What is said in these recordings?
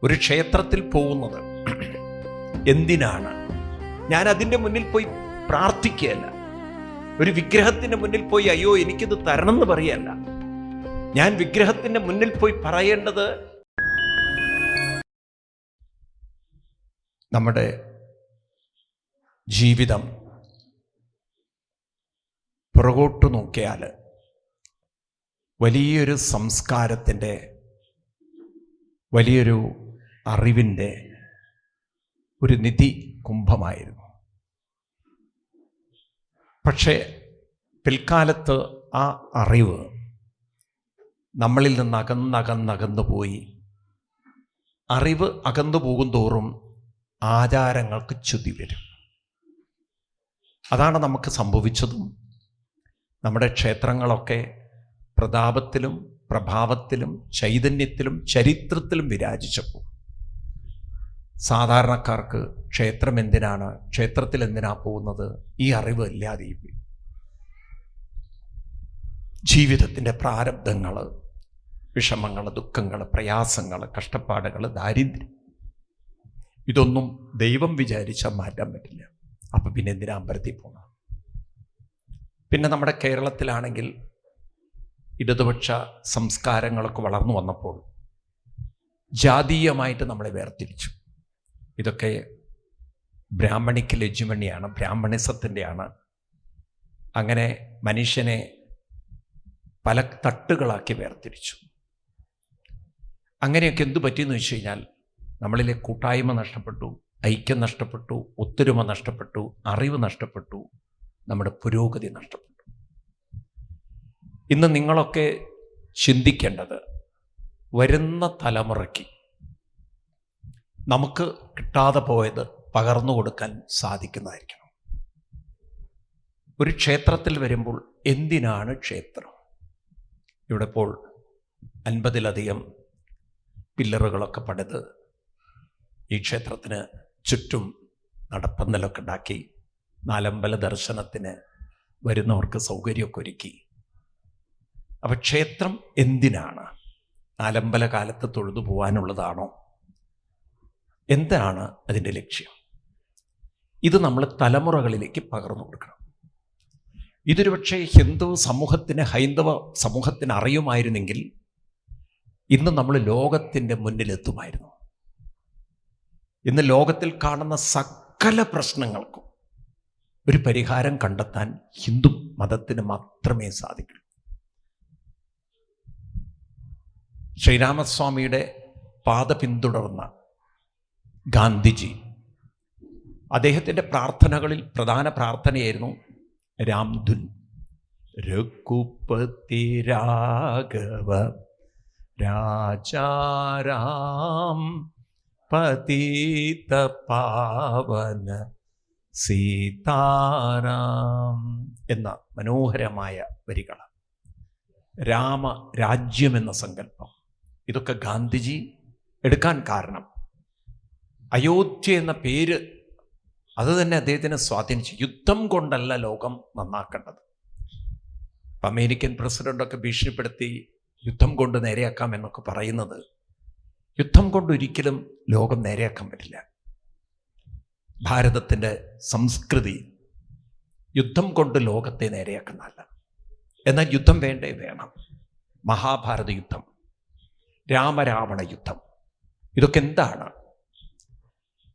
ഒരു ക്ഷേത്രത്തിൽ പോകുന്നത് എന്തിനാണ്? ഞാൻ അതിൻ്റെ മുന്നിൽ പോയി പ്രാർത്ഥിക്കുകയല്ല, ഒരു വിഗ്രഹത്തിൻ്റെ മുന്നിൽ പോയി അയ്യോ എനിക്കിത് തരണം എന്ന് പറയല്ല. ഞാൻ വിഗ്രഹത്തിൻ്റെ മുന്നിൽ പോയി പറയേണ്ടത് നമ്മുടെ ജീവിതം പുറകോട്ട് നോക്കിയാൽ വലിയൊരു സംസ്കാരത്തിൻ്റെ, വലിയൊരു അറിവിൻ്റെ ഒരു നിധി കുംഭമായിരുന്നു. പക്ഷേ പിൽക്കാലത്ത് ആ അറിവ് നമ്മളിൽ നിന്ന് അകന്നകന്നകന്നു പോയി. അറിവ് അകന്നു പോകും തോറും ആചാരങ്ങൾക്ക് ച്യുതി വരും. അതാണ് നമുക്ക് സംഭവിച്ചതും. നമ്മുടെ ക്ഷേത്രങ്ങളൊക്കെ പ്രതാപത്തിലും പ്രഭാവത്തിലും ചൈതന്യത്തിലും ചരിത്രത്തിലും വിരാജിച്ചപ്പോൾ സാധാരണക്കാർക്ക് ക്ഷേത്രം എന്തിനാണ്, ക്ഷേത്രത്തിൽ എന്തിനാ പോകുന്നത്, ഈ അറിവ് ഇല്ലാതെയും പോയി. ജീവിതത്തിൻ്റെ പ്രാരബ്ധങ്ങൾ, വിഷമങ്ങൾ, ദുഃഖങ്ങൾ, പ്രയാസങ്ങൾ, കഷ്ടപ്പാടുകൾ, ദാരിദ്ര്യം, ഇതൊന്നും ദൈവം വിചാരിച്ചാൽ മാറ്റാൻ പറ്റില്ല. അപ്പം പിന്നെ എന്തിനാ അമ്പലത്തിൽ പോകണം? പിന്നെ നമ്മുടെ കേരളത്തിലാണെങ്കിൽ ഇടതുപക്ഷ സംസ്കാരങ്ങളൊക്കെ വളർന്നു വന്നപ്പോൾ ജാതീയമായിട്ട് നമ്മളെ വേർതിരിച്ചു. ഇതൊക്കെ ബ്രാഹ്മണിക്കൽ ഹെജുമണിയാണ്, ബ്രാഹ്മണിസത്തിൻ്റെയാണ്. അങ്ങനെ മനുഷ്യനെ പല തട്ടുകളാക്കി വേർതിരിച്ചു. അങ്ങനെയൊക്കെ എന്തു പറ്റിയെന്ന് വെച്ച് കഴിഞ്ഞാൽ നമ്മളിലെ കൂട്ടായ്മ നഷ്ടപ്പെട്ടു, ഐക്യം നഷ്ടപ്പെട്ടു, ഒത്തൊരുമ നഷ്ടപ്പെട്ടു, അറിവ് നഷ്ടപ്പെട്ടു, നമ്മുടെ പുരോഗതി നഷ്ടപ്പെട്ടു. ഇന്ന് നിങ്ങളൊക്കെ ചിന്തിക്കേണ്ടത് വരുന്ന തലമുറയ്ക്ക് നമുക്ക് കിട്ടാതെ പോയത് പകർന്നു കൊടുക്കാൻ സാധിക്കുന്നതായിരിക്കണം. ഒരു ക്ഷേത്രത്തിൽ വരുമ്പോൾ എന്തിനാണ് ക്ഷേത്രം? ഇവിടെ ഇപ്പോൾ 50-ലധികം പില്ലറുകളൊക്കെ പണിത് ഈ ക്ഷേത്രത്തിന് ചുറ്റും നടപ്പന്തലൊക്കെ ഉണ്ടാക്കി നാലമ്പല ദർശനത്തിന് വരുന്നവർക്ക് സൗകര്യമൊക്കെ ഒരുക്കി. അപ്പം ക്ഷേത്രം എന്തിനാണ്? നാലമ്പല കാലത്ത് തൊഴുതു പോകാനുള്ളതാണോ? എന്താണ് അതിൻ്റെ ലക്ഷ്യം? ഇത് നമ്മൾ തലമുറകളിലേക്ക് പകർന്നു കൊടുക്കണം. ഇതൊരു പക്ഷേ ഹിന്ദു സമൂഹത്തിന്, ഹൈന്ദവ സമൂഹത്തിന് അറിയുമായിരുന്നെങ്കിൽ ഇന്ന് നമ്മൾ ലോകത്തിൻ്റെ മുന്നിലെത്തുമായിരുന്നു. ഇന്ന് ലോകത്തിൽ കാണുന്ന സകല പ്രശ്നങ്ങൾക്കും ഒരു പരിഹാരം കണ്ടെത്താൻ ഹിന്ദു മതത്തിന് മാത്രമേ സാധിക്കൂ. ശ്രീരാമസ്വാമിയുടെ പാത പിന്തുടർന്ന ഗാന്ധിജി, അദ്ദേഹത്തിൻ്റെ പ്രാർത്ഥനകളിൽ പ്രധാന പ്രാർത്ഥനയായിരുന്നു രാംധുൻ. രഘുപതി രാഘവ രാജാരാം പതിത പാവന സീതാരാം എന്ന മനോഹരമായ വരികൾ. രാമരാജ്യം എന്ന സങ്കല്പം, ഇതൊക്കെ ഗാന്ധിജി എടുക്കാൻ കാരണം അയോധ്യ എന്ന പേര് അത് തന്നെ അദ്ദേഹത്തിനെ സ്വാധീനിച്ചു. യുദ്ധം കൊണ്ടല്ല ലോകം നന്നാക്കേണ്ടത്. ഇപ്പം അമേരിക്കൻ പ്രസിഡൻ്റൊക്കെ ഭീഷണിപ്പെടുത്തി യുദ്ധം കൊണ്ട് നേരെയാക്കാം എന്നൊക്കെ പറയുന്നത്, യുദ്ധം കൊണ്ടൊരിക്കലും ലോകം നേരെയാക്കാൻ പറ്റില്ല. ഭാരതത്തിൻ്റെ സംസ്കൃതി യുദ്ധം കൊണ്ട് ലോകത്തെ നേരെയാക്കുന്നതല്ല. എന്നാൽ യുദ്ധം വേണ്ടേ? വേണം. മഹാഭാരത യുദ്ധം, രാമരാവണ യുദ്ധം, ഇതൊക്കെ എന്താണ്?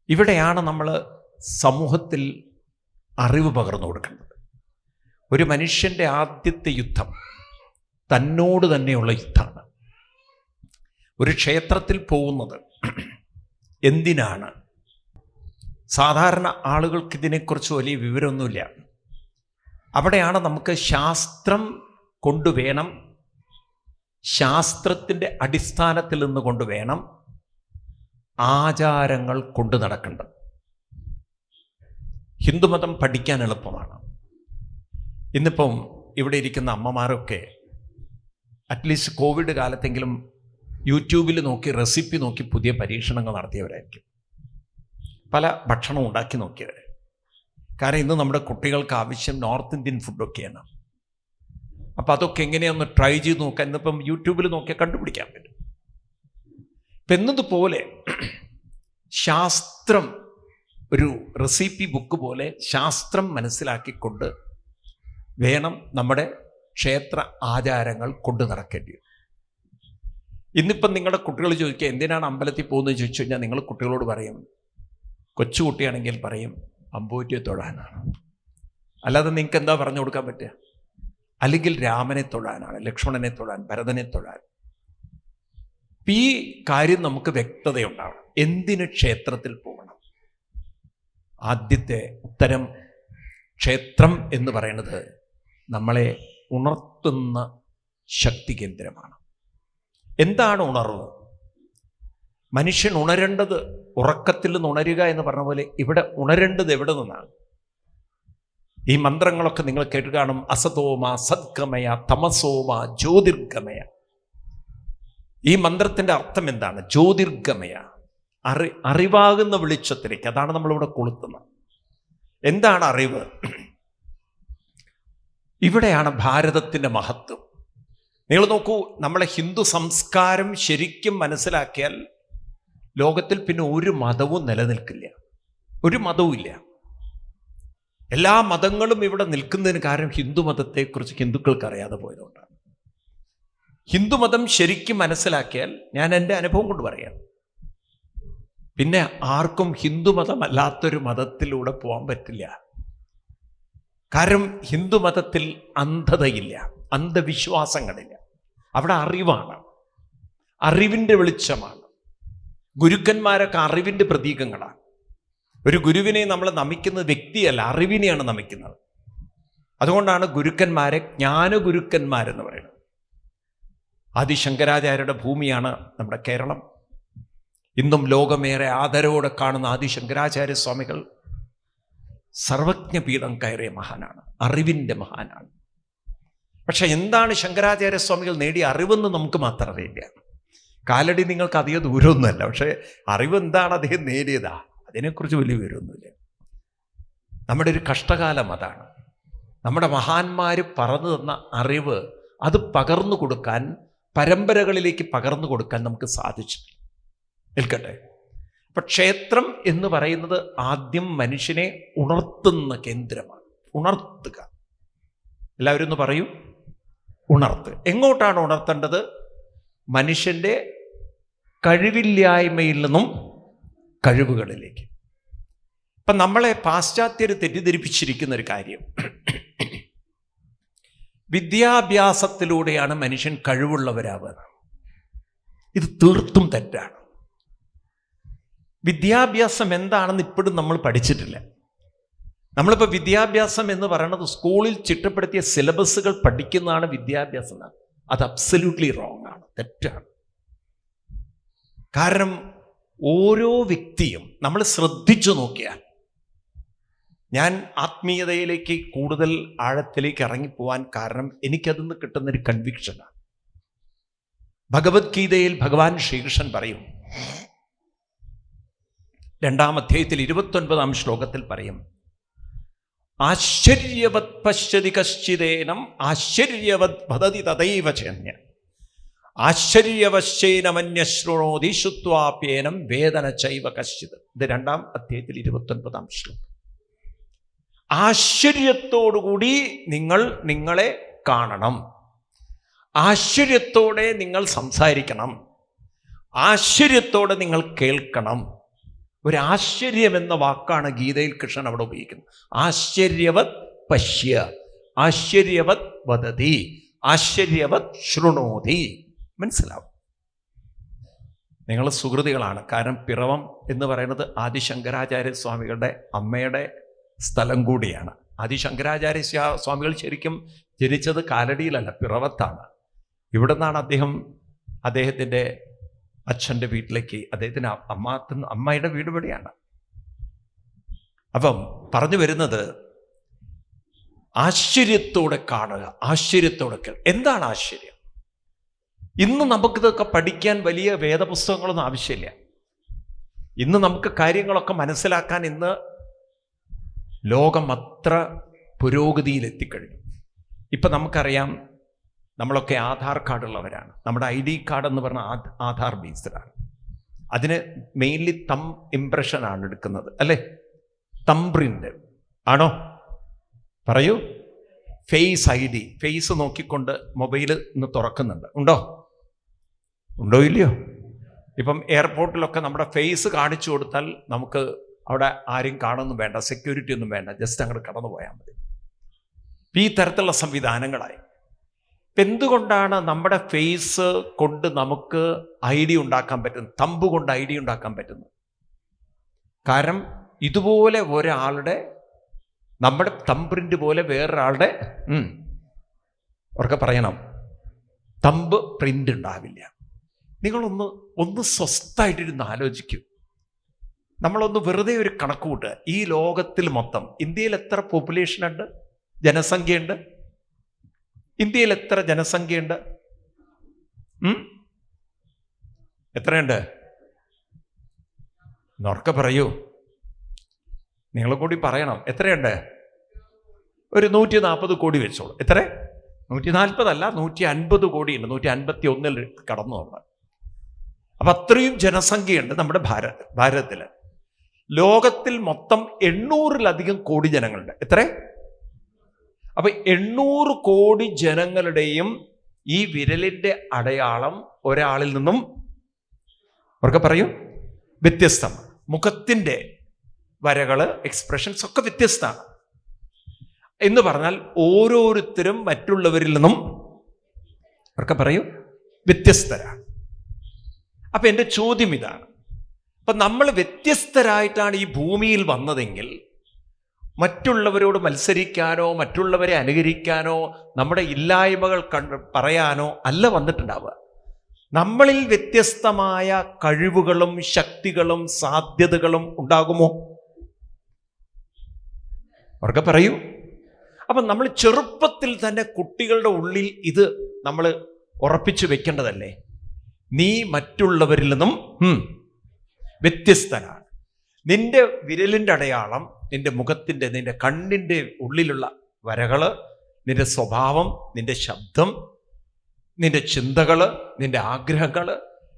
ഇവിടെയാണ് നമ്മൾ സമൂഹത്തിൽ അറിവ് പകർന്നു കൊടുക്കേണ്ടത്. ഒരു മനുഷ്യൻ്റെ ആദ്യത്തെ യുദ്ധം തന്നോട് തന്നെയുള്ള യുദ്ധമാണ്. ഒരു ക്ഷേത്രത്തിൽ പോകുന്നത് എന്തിനാണ്? സാധാരണ ആളുകൾക്ക് ഇതിനെക്കുറിച്ച് വലിയ വിവരമൊന്നുമില്ല. അവിടെയാണ് നമുക്ക് ശാസ്ത്രം കൊണ്ടുവേണം, ശാസ്ത്രത്തിൻ്റെ അടിസ്ഥാനത്തിൽ നിന്ന് കൊണ്ടുവേണം ആചാരങ്ങൾ കൊണ്ടു നടക്കേണ്ടത്. ഹിന്ദുമതം പഠിക്കാൻ എളുപ്പമാണ്. ഇന്നിപ്പം ഇവിടെ ഇരിക്കുന്ന അമ്മമാരൊക്കെ അറ്റ്ലീസ്റ്റ് കോവിഡ് കാലത്തെങ്കിലും യൂട്യൂബിൽ നോക്കി, റെസിപ്പി നോക്കി പുതിയ പരീക്ഷണങ്ങൾ നടത്തിയവരായിരിക്കും. പല ഭക്ഷണം ഉണ്ടാക്കി നോക്കിയവർ. കാരണം ഇന്ന് നമ്മുടെ കുട്ടികൾക്ക് ആവശ്യം നോർത്ത് ഇന്ത്യൻ ഫുഡൊക്കെയാണ്. അപ്പോൾ അതൊക്കെ എങ്ങനെയൊന്ന് ട്രൈ ചെയ്ത് നോക്കാൻ ഇന്നിപ്പം യൂട്യൂബിൽ നോക്കിയാൽ കണ്ടുപിടിക്കാൻ പറ്റും. എന്നതുപോലെ ശാസ്ത്രം ഒരു റെസിപ്പി ബുക്ക് പോലെ ശാസ്ത്രം മനസ്സിലാക്കിക്കൊണ്ട് വേണം നമ്മുടെ ക്ഷേത്ര ആചാരങ്ങൾ കൊണ്ടു നടക്കേണ്ടി വരും. ഇന്നിപ്പം നിങ്ങളുടെ കുട്ടികൾ ചോദിക്കുക എന്തിനാണ് അമ്പലത്തിൽ പോകുന്നത് ചോദിച്ചു കഴിഞ്ഞാൽ നിങ്ങൾ കുട്ടികളോട് പറയും, കൊച്ചുകുട്ടിയാണെങ്കിൽ പറയും അമ്പൂറ്റിയെ തൊഴാനാണ്. അല്ലാതെ നിങ്ങൾക്ക് എന്താ പറഞ്ഞു കൊടുക്കാൻ പറ്റുക? അല്ലെങ്കിൽ രാമനെ തൊഴാനാണ്, ലക്ഷ്മണനെ തൊഴാൻ, ഭരതനെ തൊഴാൻ. ഈ കാര്യം നമുക്ക് വ്യക്തതയുണ്ടാവണം. എന്തിന് ക്ഷേത്രത്തിൽ പോകണം? ആദ്യത്തെ ഉത്തരം, ക്ഷേത്രം എന്ന് പറയുന്നത് നമ്മളെ ഉണർത്തുന്ന ശക്തി കേന്ദ്രമാണ്. എന്താണ് ഉണർവ്? മനുഷ്യൻ ഉണരേണ്ടത്, ഉറക്കത്തിൽ നിന്ന് ഉണരുക എന്ന് പറഞ്ഞ പോലെ ഇവിടെ ഉണരേണ്ടത് എവിടെ നിന്നാണ്? ഈ മന്ത്രങ്ങളൊക്കെ നിങ്ങൾ കേട്ട് കാണും. അസതോമ സദ്ഗമയ തമസോമ ജ്യോതിർഗമയ. ഈ മന്ത്രത്തിൻ്റെ അർത്ഥം എന്താണ്? ജ്യോതിർഗമയ, അറിവാകുന്ന വെളിച്ചത്തിലേക്ക്. അതാണ് നമ്മളിവിടെ കൊളുത്തുന്നത്. എന്താണ് അറിവ്? ഇവിടെയാണ് ഭാരതത്തിൻ്റെ മഹത്വം. നിങ്ങൾ നോക്കൂ, നമ്മളെ ഹിന്ദു സംസ്കാരം ശരിക്കും മനസ്സിലാക്കിയാൽ ലോകത്തിൽ പിന്നെ ഒരു മതവും നിലനിൽക്കില്ല. ഒരു മതവും ഇല്ല. എല്ലാ മതങ്ങളും ഇവിടെ നിൽക്കുന്നതിന് കാരണം ഹിന്ദു മതത്തെക്കുറിച്ച് ഹിന്ദുക്കൾക്ക് അറിയാതെ പോയതുകൊണ്ടാണ്. ഹിന്ദുമതം ശരിക്കും മനസ്സിലാക്കിയാൽ, ഞാൻ എൻ്റെ അനുഭവം കൊണ്ട് പറയാം, പിന്നെ ആർക്കും ഹിന്ദുമതം അല്ലാത്തൊരു മതത്തിലൂടെ പോകാൻ പറ്റില്ല. കാരണം ഹിന്ദുമതത്തിൽ അന്ധതയില്ല, അന്ധവിശ്വാസങ്ങളില്ല. അവിടെ അറിവാണ്, അറിവിൻ്റെ വെളിച്ചമാണ്. ഗുരുക്കന്മാരൊക്കെ അറിവിൻ്റെ പ്രതീകങ്ങളാണ്. ഒരു ഗുരുവിനെ നമ്മൾ നമിക്കുന്നത് വ്യക്തിയല്ല, അറിവിനെയാണ് നമിക്കുന്നത്. അതുകൊണ്ടാണ് ഗുരുക്കന്മാരെ ജ്ഞാനഗുരുക്കന്മാരെന്ന് പറയുന്നത്. ആദിശങ്കരാചാര്യരുടെ ഭൂമിയാണ് നമ്മുടെ കേരളം. ഇന്നും ലോകമേറെ ആദരവോടെ കാണുന്ന ആദിശങ്കരാചാര്യ സ്വാമികൾ സർവജ്ഞപീഠം കയറിയ മഹാനാണ്, അറിവിൻ്റെ മഹാനാണ്. പക്ഷെ എന്താണ് ശങ്കരാചാര്യ സ്വാമികൾ നേടിയ അറിവെന്ന് നമുക്ക് മാത്രം അറിയില്ല. കാലടി നിങ്ങൾക്ക് അധികം ദൂരമൊന്നുമല്ല, പക്ഷേ അറിവ് എന്താണ് അദ്ദേഹം നേടിയതാ അതിനെക്കുറിച്ച് വലിയ വിവരമൊന്നുമില്ല. നമ്മുടെ ഒരു കഷ്ടകാലം അതാണ്. നമ്മുടെ മഹാന്മാർ പറഞ്ഞു തന്ന അറിവ് അത് പകർന്നു കൊടുക്കാൻ, പരമ്പരകളിലേക്ക് പകർന്നു കൊടുക്കാൻ നമുക്ക് സാധിച്ചു നിൽക്കട്ടെ. അപ്പം ക്ഷേത്രം എന്ന് പറയുന്നത് ആദ്യം മനുഷ്യനെ ഉണർത്തുന്ന കേന്ദ്രമാണ്. ഉണർത്തുക. എല്ലാവരും ഒന്ന് പറയൂ, ഉണർത്ത്. എങ്ങോട്ടാണ് ഉണർത്തേണ്ടത്? മനുഷ്യൻ്റെ കഴിവില്ലായ്മയിൽ നിന്നും കഴിവുകളിലേക്ക്. ഇപ്പം നമ്മളെ പാശ്ചാത്യർ തെറ്റിദ്ധരിപ്പിച്ചിരിക്കുന്ന ഒരു കാര്യം, വിദ്യാഭ്യാസത്തിലൂടെയാണ് മനുഷ്യൻ കഴിവുള്ളവരാവുക. ഇത് തീർത്തും തെറ്റാണ്. വിദ്യാഭ്യാസം എന്താണെന്ന് ഇപ്പോഴും നമ്മൾ പഠിച്ചിട്ടില്ല. നമ്മളിപ്പോൾ വിദ്യാഭ്യാസം എന്ന് പറയുന്നത് സ്കൂളിൽ ചിട്ടപ്പെടുത്തിയ സിലബസുകൾ പഠിക്കുന്നതാണ് വിദ്യാഭ്യാസം. അത് അബ്സല്യൂട്ട്ലി റോങ് ആണ്, തെറ്റാണ്. കാരണം ഓരോ വ്യക്തിയും നമ്മൾ ശ്രദ്ധിച്ചു നോക്കിയാൽ, ഞാൻ ആത്മീയതയിലേക്ക് കൂടുതൽ ആഴത്തിലേക്ക് ഇറങ്ങിപ്പോവാൻ കാരണം എനിക്കതിൽ നിന്ന് കിട്ടുന്നൊരു കൺവിക്ഷനാണ്. ഭഗവത്ഗീതയിൽ ഭഗവാൻ ശ്രീകൃഷ്ണൻ പറയും, 2-ാം അധ്യായത്തിൽ 29-ാം ശ്ലോകത്തിൽ പറയും, ആശ്ചര്യവത് പശ്യതി കശ്ചിദേനം ആശ്ചര്യവത് ഭദതി തദൈവ ചേന്യ ആശ്ചര്യവശ്ചൈനമന്യശ്രുണോതി ശ്രുത്വാപ്യേനം വേദന ചൈവ കശ്ചിത്. ഇത് 2-ാം അധ്യായത്തിൽ 29-ാം ശ്ലോകം. ആശ്ചര്യത്തോടുകൂടി നിങ്ങൾ നിങ്ങളെ കാണണം, ആശ്ചര്യത്തോടെ നിങ്ങൾ സംസാരിക്കണം, ആശ്ചര്യത്തോടെ നിങ്ങൾ കേൾക്കണം. ഒരാശ്ചര്യം എന്ന വാക്കാണ് ഗീതയിൽ കൃഷ്ണൻ അവിടെ ഉപയോഗിക്കുന്നത്. ആശ്ചര്യവത് പശ്യ, ആശ്ചര്യവത് വദതി, ആശ്ചര്യവത് ശൃണോതി. മനസ്സിലാവും. നിങ്ങൾ സുഹൃതികളാണ്. കാരണം പിറവം എന്ന് പറയുന്നത് ആദിശങ്കരാചാര്യ സ്വാമികളുടെ അമ്മയുടെ സ്ഥലം കൂടിയാണ്. ആദിശങ്കരാചാര്യ സ്വാമികൾ ശരിക്കും ജനിച്ചത് കാലടിയിലല്ല, പിറവത്താണ്. ഇവിടെ നിന്നാണ് അദ്ദേഹത്തിൻ്റെ അച്ഛൻ്റെ വീട്ടിലേക്ക്, അദ്ദേഹത്തിന് അമ്മയുടെ വീട് ഇവിടെയാണ്. അപ്പം പറഞ്ഞു വരുന്നത് ആശ്ചര്യത്തോടെ കാണുക, ആശ്ചര്യത്തോടെ എന്താണ് ആശ്ചര്യം? ഇന്ന് നമുക്കിതൊക്കെ പഠിക്കാൻ വലിയ വേദപുസ്തകങ്ങളൊന്നും ആവശ്യമില്ല. ഇന്ന് നമുക്ക് കാര്യങ്ങളൊക്കെ മനസ്സിലാക്കാൻ ഇന്ന് ലോകം അത്ര പുരോഗതിയിലെത്തിക്കഴിഞ്ഞു. ഇപ്പം നമുക്കറിയാം, നമ്മളൊക്കെ ആധാർ കാർഡുള്ളവരാണ്. നമ്മുടെ ID കാർഡ് എന്ന് പറഞ്ഞാൽ ആധാർ ബേസ്ഡാണ്. അതിന് മെയിൻലി ഇംപ്രഷനാണ് എടുക്കുന്നത്, അല്ലേ? പ്രിന്റ് ആണോ? പറയൂ. ഫേസ് ID, ഫേസ് നോക്കിക്കൊണ്ട് മൊബൈൽ ഇന്ന് തുറക്കുന്നുണ്ട്. ഉണ്ടോ ഇല്ലയോ? ഇപ്പം എയർപോർട്ടിലൊക്കെ നമ്മുടെ ഫേസ് കാണിച്ചു കൊടുത്താൽ നമുക്ക് അവിടെ ആരും കാണുന്നു വേണ്ട, സെക്യൂരിറ്റി ഒന്നും വേണ്ട, ജസ്റ്റ് അങ്ങോട്ട് കടന്നു പോയാൽ മതി. ഈ തരത്തിലുള്ള സംവിധാനങ്ങളായി. ഇപ്പം എന്തുകൊണ്ടാണ് നമ്മുടെ ഫേസ് കൊണ്ട് നമുക്ക് ID ഉണ്ടാക്കാൻ പറ്റുന്നത്, തമ്പ് കൊണ്ട് ID ഉണ്ടാക്കാൻ പറ്റുന്നത്? കാരണം ഇതുപോലെ ഒരാളുടെ, നമ്മുടെ പ്രിന്റ് പോലെ വേറൊരാളുടെ അവർക്ക് പറയണം തമ്പ് പ്രിന്റ് ഉണ്ടാവില്ല. നിങ്ങളൊന്ന് സ്വസ്ഥമായിട്ടിരുന്ന് ആലോചിക്കൂ. നമ്മളൊന്ന് വെറുതെ ഒരു കണക്ക് കൂട്ടുക. ഈ ലോകത്തിൽ മൊത്തം ഇന്ത്യയിൽ എത്ര പോപ്പുലേഷൻ ഉണ്ട്, ജനസംഖ്യയുണ്ട്? ഇന്ത്യയിൽ എത്ര ജനസംഖ്യയുണ്ട്? എത്രയുണ്ട്? ഉറക്കെ പറയൂ. നിങ്ങൾ കൂടി പറയണം. എത്രയുണ്ട്? ഒരു 140 കോടി വെച്ചോളൂ. എത്ര? 140 അല്ല, 150 കോടിയുണ്ട്. 151 കടന്നു നമ്മൾ. അപ്പം അത്രയും ജനസംഖ്യയുണ്ട് നമ്മുടെ ഭാരതത്തിൽ. ലോകത്തിൽ മൊത്തം 800-ലധികം കോടി ജനങ്ങളുണ്ട്. എത്ര? അപ്പൊ 800 കോടി ജനങ്ങളുടെയും ഈ വിരലിന്റെ അടയാളം ഒരാളിൽ നിന്നും അവർക്ക് പറയും വ്യത്യസ്തമാണ്. മുഖത്തിന്റെ വരകള്, എക്സ്പ്രഷൻസ് ഒക്കെ വ്യത്യസ്തമാണ് എന്ന് പറഞ്ഞാൽ ഓരോരുത്തരും മറ്റുള്ളവരിൽ നിന്നും അവർക്ക് പറയും വ്യത്യസ്തരാണ്. അപ്പൊ എൻ്റെ ചോദ്യം ഇതാണ്, അപ്പൊ നമ്മൾ വ്യത്യസ്തരായിട്ടാണ് ഈ ഭൂമിയിൽ വന്നതെങ്കിൽ മറ്റുള്ളവരോട് മത്സരിക്കാനോ മറ്റുള്ളവരെ അനുകരിക്കാനോ നമ്മുടെ ഇല്ലായ്മകൾ പറയാനോ അല്ല വന്നിട്ടുണ്ടാവുക. നമ്മളിൽ വ്യത്യസ്തമായ കഴിവുകളും ശക്തികളും സാധ്യതകളും ഉണ്ടാകുമോ? അവർക്ക് പറയൂ. അപ്പം നമ്മൾ ചെറുപ്പത്തിൽ തന്നെ കുട്ടികളുടെ ഉള്ളിൽ ഇത് നമ്മൾ ഉറപ്പിച്ചു വെക്കേണ്ടതല്ലേ? നീ മറ്റുള്ളവരിൽ നിന്നും വ്യത്യസ്തനാണ്. നിന്റെ വിരലിൻ്റെ അടയാളം, നിന്റെ മുഖത്തിൻ്റെ, നിന്റെ കണ്ണിൻ്റെ ഉള്ളിലുള്ള വരകള്, നിന്റെ സ്വഭാവം, നിന്റെ ശബ്ദം, നിന്റെ ചിന്തകള്, നിന്റെ ആഗ്രഹങ്ങള്,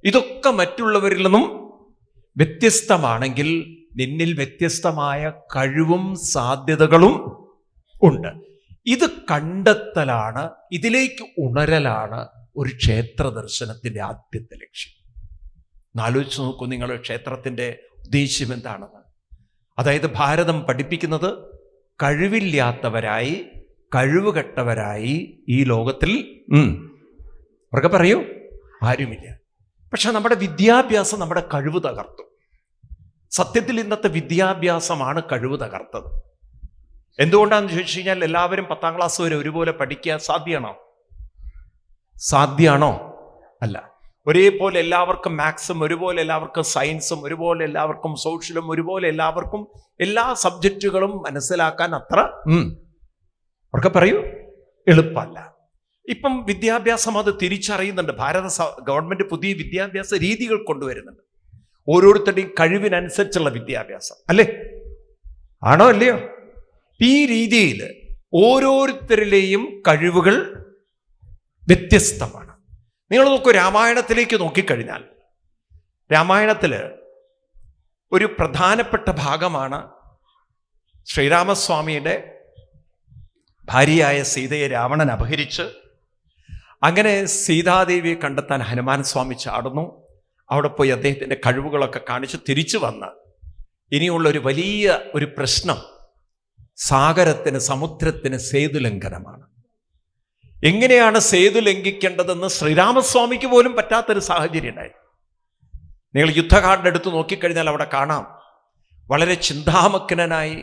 ഇതൊക്കെ മറ്റുള്ളവരിൽ നിന്നും വ്യത്യസ്തമാണെങ്കിൽ നിന്നിൽ വ്യത്യസ്തമായ കഴിവും സാധ്യതകളും ഉണ്ട്. ഇത് കണ്ടെത്തലാണ്, ഇതിലേക്ക് ഉണരലാണ് ഒരു ക്ഷേത്ര ദർശനത്തിൻ്റെ ആദ്യത്തെ ലക്ഷ്യം. ആലോചിച്ച് നോക്കൂ നിങ്ങൾ, ക്ഷേത്രത്തിൻ്റെ ഉദ്ദേശ്യം എന്താണെന്ന്. അതായത് ഭാരതം പഠിപ്പിക്കുന്നത് കഴിവില്ലാത്തവരായി, കഴിവുകെട്ടവരായി ഈ ലോകത്തിൽ അവർക്ക് പറയൂ ആരുമില്ല. പക്ഷെ നമ്മുടെ വിദ്യാഭ്യാസം നമ്മുടെ കഴിവ് തകർത്തു. സത്യത്തിൽ ഇന്നത്തെ വിദ്യാഭ്യാസമാണ് കഴിവ് തകർത്തത്. എന്തുകൊണ്ടാണെന്ന് ചോദിച്ചു കഴിഞ്ഞാൽ എല്ലാവരും 10ാം ക്ലാസ് വരെ ഒരുപോലെ പഠിക്കുക സാധ്യമാണോ? അല്ല. ഒരേപോലെ എല്ലാവർക്കും മാത്സും, ഒരുപോലെ എല്ലാവർക്കും സയൻസും, ഒരുപോലെ എല്ലാവർക്കും സോഷ്യലും, ഒരുപോലെ എല്ലാവർക്കും എല്ലാ സബ്ജക്റ്റുകളും മനസ്സിലാക്കാൻ അത്ര അവർക്ക് പറയൂ എളുപ്പമല്ല. ഇപ്പം വിദ്യാഭ്യാസം അത് തിരിച്ചറിയുന്നുണ്ട്. ഭാരത ഗവൺമെന്റ് പുതിയ വിദ്യാഭ്യാസ രീതികൾ കൊണ്ടുവരുന്നുണ്ട്. ഓരോരുത്തരുടെയും കഴിവിനനുസരിച്ചുള്ള വിദ്യാഭ്യാസം, അല്ലേ? ആണോ അല്ലയോ? ഈ രീതിയിൽ ഓരോരുത്തരിലെയും കഴിവുകൾ വ്യത്യസ്തമാണ്. നിങ്ങൾ നോക്കൂ, രാമായണത്തിലേക്ക് നോക്കിക്കഴിഞ്ഞാൽ രാമായണത്തിൽ ഒരു പ്രധാനപ്പെട്ട ഭാഗമാണ് ശ്രീരാമസ്വാമിയുടെ ഭാര്യയായ സീതയെ രാവണൻ അപഹരിച്ച് അങ്ങനെ സീതാദേവിയെ കണ്ടെത്താൻ ഹനുമാൻ സ്വാമി ചാടുന്നു. അവിടെ പോയി അദ്ദേഹത്തിൻ്റെ കഴിവുകളൊക്കെ കാണിച്ച് തിരിച്ചു വന്ന് ഇനിയുള്ള ഒരു വലിയ ഒരു പ്രശ്നം, സാഗരത്തിന്, സമുദ്രത്തിന് സേതുലംഘനമാണ്. എങ്ങനെയാണ് സേതു ലംഘിക്കേണ്ടതെന്ന് ശ്രീരാമസ്വാമിക്ക് പോലും പറ്റാത്തൊരു സാഹചര്യം ഉണ്ടായി. നിങ്ങൾ യുദ്ധകാണ്ഡം എടുത്ത് നോക്കിക്കഴിഞ്ഞാൽ അവിടെ കാണാം, വളരെ ചിന്താമഗ്നനായി,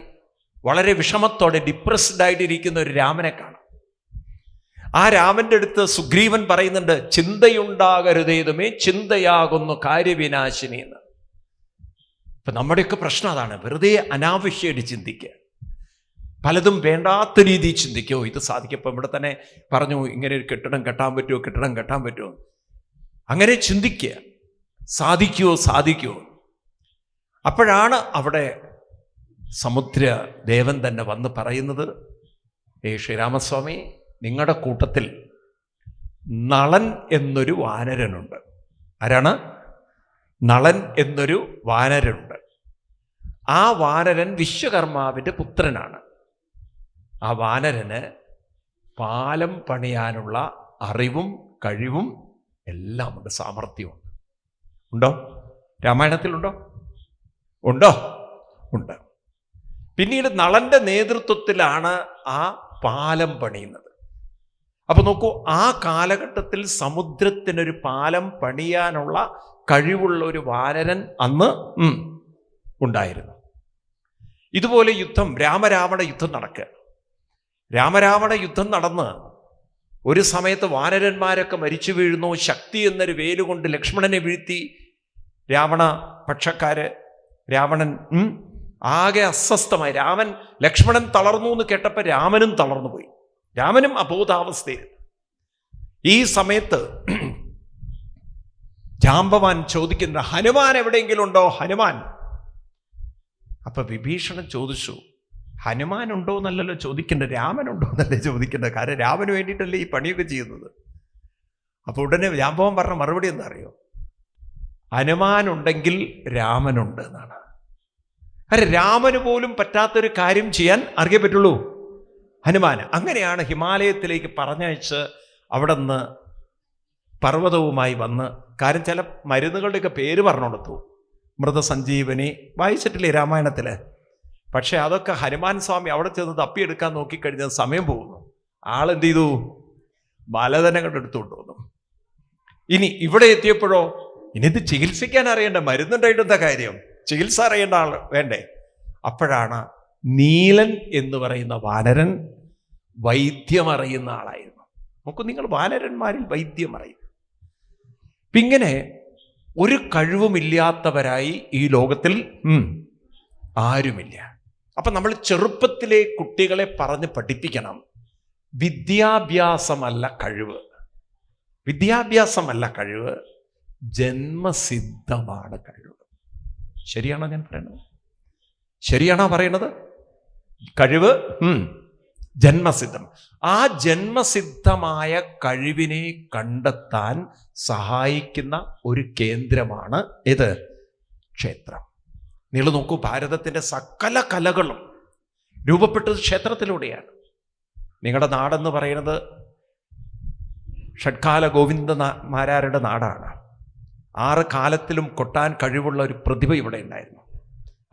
വളരെ വിഷമത്തോടെ, ഡിപ്രസ്ഡ് ആയിട്ടിരിക്കുന്ന ഒരു രാമനെ കാണാം. ആ രാമന്റെ അടുത്ത് സുഗ്രീവൻ പറയുന്നുണ്ട്, ചിന്തയുണ്ടാകരുതേതുമേ ചിന്തയാകുന്നു കാര്യവിനാശിനി എന്ന്. ഇപ്പൊ നമ്മുടെയൊക്കെ പ്രശ്നം അതാണ്, വെറുതെ അനാവശ്യമായിട്ട് ചിന്തിക്കുക, പലതും വേണ്ടാത്ത രീതിയിൽ ചിന്തിക്കുമോ ഇത് സാധിക്കപ്പോൾ ഇവിടെ തന്നെ പറഞ്ഞു, ഇങ്ങനെ ഒരു കെട്ടിടം കെട്ടാൻ പറ്റുമോ, അങ്ങനെ ചിന്തിക്കുക, സാധിക്കുമോ. അപ്പോഴാണ് അവിടെ സമുദ്ര ദേവൻ തന്നെ വന്ന് പറയുന്നത്, ശ്രീരാമസ്വാമി, നിങ്ങളുടെ കൂട്ടത്തിൽ നളൻ എന്നൊരു വാനരനുണ്ട്. ആരാണ്? നളൻ എന്നൊരു വാനരനുണ്ട്. ആ വാനരൻ വിശ്വകർമാവിൻ്റെ പുത്രനാണ്. ആ വാനരന് പാലം പണിയാനുള്ള അറിവും കഴിവും എല്ലാം ഉണ്ട്, സാമർഥ്യമുണ്ട്. ഉണ്ടോ? രാമായണത്തിലുണ്ടോ? ഉണ്ടോ? ഉണ്ട്. പിന്നീട് നളന്റെ നേതൃത്വത്തിലാണ് ആ പാലം പണിയുന്നത്. അപ്പൊ നോക്കൂ, ആ കാലഘട്ടത്തിൽ സമുദ്രത്തിനൊരു പാലം പണിയാനുള്ള കഴിവുള്ള ഒരു വാനരൻ അന്ന് ഉണ്ടായിരുന്നു. ഇതുപോലെ യുദ്ധം, രാമരാവണ യുദ്ധം നടക്കുക. രാമരാവണ യുദ്ധം നടന്ന് ഒരു സമയത്ത് വാനരന്മാരൊക്കെ മരിച്ചു വീഴുന്നു. ശക്തി എന്നൊരു വേലുകൊണ്ട് ലക്ഷ്മണനെ വീഴ്ത്തി രാവണ പക്ഷക്കാര്. രാവണൻ ആകെ അസ്വസ്ഥമായി. ലക്ഷ്മണൻ തളർന്നു എന്ന് കേട്ടപ്പോൾ രാമനും തളർന്നു പോയി. രാമനും അബോധാവസ്ഥയിൽ. ഈ സമയത്ത് ജാമ്പവാൻ ചോദിക്കുന്ന, ഹനുമാൻ എവിടെയെങ്കിലും ഉണ്ടോ? ഹനുമാൻ. അപ്പൊ വിഭീഷണൻ ചോദിച്ചു, ഹനുമാൻ ഉണ്ടോ എന്നല്ലല്ലോ ചോദിക്കേണ്ടത്, രാമനുണ്ടോ എന്നല്ലേ ചോദിക്കേണ്ടത്. കാരണം രാമന് വേണ്ടിയിട്ടല്ലേ ഈ പണിയൊക്കെ ചെയ്യുന്നത്. അപ്പൊ ഉടനെ ജാമ്പവാൻ പറഞ്ഞ മറുപടി എന്താ അറിയോ? ഹനുമാൻ ഉണ്ടെങ്കിൽ രാമനുണ്ട് എന്നാണ്. കാരണം രാമന് പോലും പറ്റാത്തൊരു കാര്യം ചെയ്യാൻ ആർക്കേ പറ്റുള്ളൂ? ഹനുമാന്. അങ്ങനെയാണ് ഹിമാലയത്തിലേക്ക് പറഞ്ഞയച്ച് അവിടെ നിന്ന് പർവ്വതവുമായി വന്ന്, കാര്യം ചില മരുന്നുകളുടെയൊക്കെ പേര് പറഞ്ഞു കൊടുത്തു. മൃതസഞ്ജീവനി വായിച്ചിട്ടില്ലേ രാമായണത്തില്? പക്ഷെ അതൊക്കെ ഹനുമാൻ സ്വാമി അവിടെ ചെന്ന് തപ്പിയെടുക്കാൻ നോക്കിക്കഴിഞ്ഞാൽ സമയം പോകുന്നു. ആളെന്ത് ചെയ്തു? മലതന്നെ കണ്ടെടുത്തുകൊണ്ട് വന്നു. ഇനി ഇവിടെ എത്തിയപ്പോഴോ, ഇനി ഇത് ചികിത്സിക്കാൻ അറിയണ്ട, മരുന്നുണ്ടായിട്ട് എന്താ കാര്യം? ചികിത്സ അറിയേണ്ട ആൾ വേണ്ടേ? അപ്പോഴാണ് നീലൻ എന്ന് പറയുന്ന വാനരൻ വൈദ്യമറിയുന്ന ആളായിരുന്നു. നോക്കൂ, നിങ്ങൾ വാനരന്മാരിൽ വൈദ്യം അറിയും. ഇങ്ങനെ ഒരു കഴിവുമില്ലാത്തവരായി ഈ ലോകത്തിൽ ആരുമില്ല. അപ്പം നമ്മൾ ചെറുപ്പത്തിലെ കുട്ടികളെ പറഞ്ഞ് പഠിപ്പിക്കണം, വിദ്യാഭ്യാസമല്ല കഴിവ്, വിദ്യാഭ്യാസമല്ല കഴിവ്, ജന്മസിദ്ധമാണ് കഴിവ്. ശരിയാണോ ഞാൻ പറയുന്നത്? ശരിയാണോ പറയുന്നത്? കഴിവ് ജന്മസിദ്ധം. ആ ജന്മസിദ്ധമായ കഴിവിനെ കണ്ടെത്താൻ സഹായിക്കുന്ന ഒരു കേന്ദ്രമാണ് ഇത്, ക്ഷേത്രം. നിങ്ങൾ നോക്കൂ, ഭാരതത്തിൻ്റെ സകല കലകളും രൂപപ്പെട്ടത് ക്ഷേത്രത്തിലൂടെയാണ്. നിങ്ങളുടെ നാടെന്ന് പറയുന്നത് ഷഡ്കാല ഗോവിന്ദമാരാരുടെ നാടാണ്. 6 കാലത്തിലും കൊട്ടാൻ കഴിവുള്ള ഒരു പ്രതിഭ ഇവിടെ ഉണ്ടായിരുന്നു.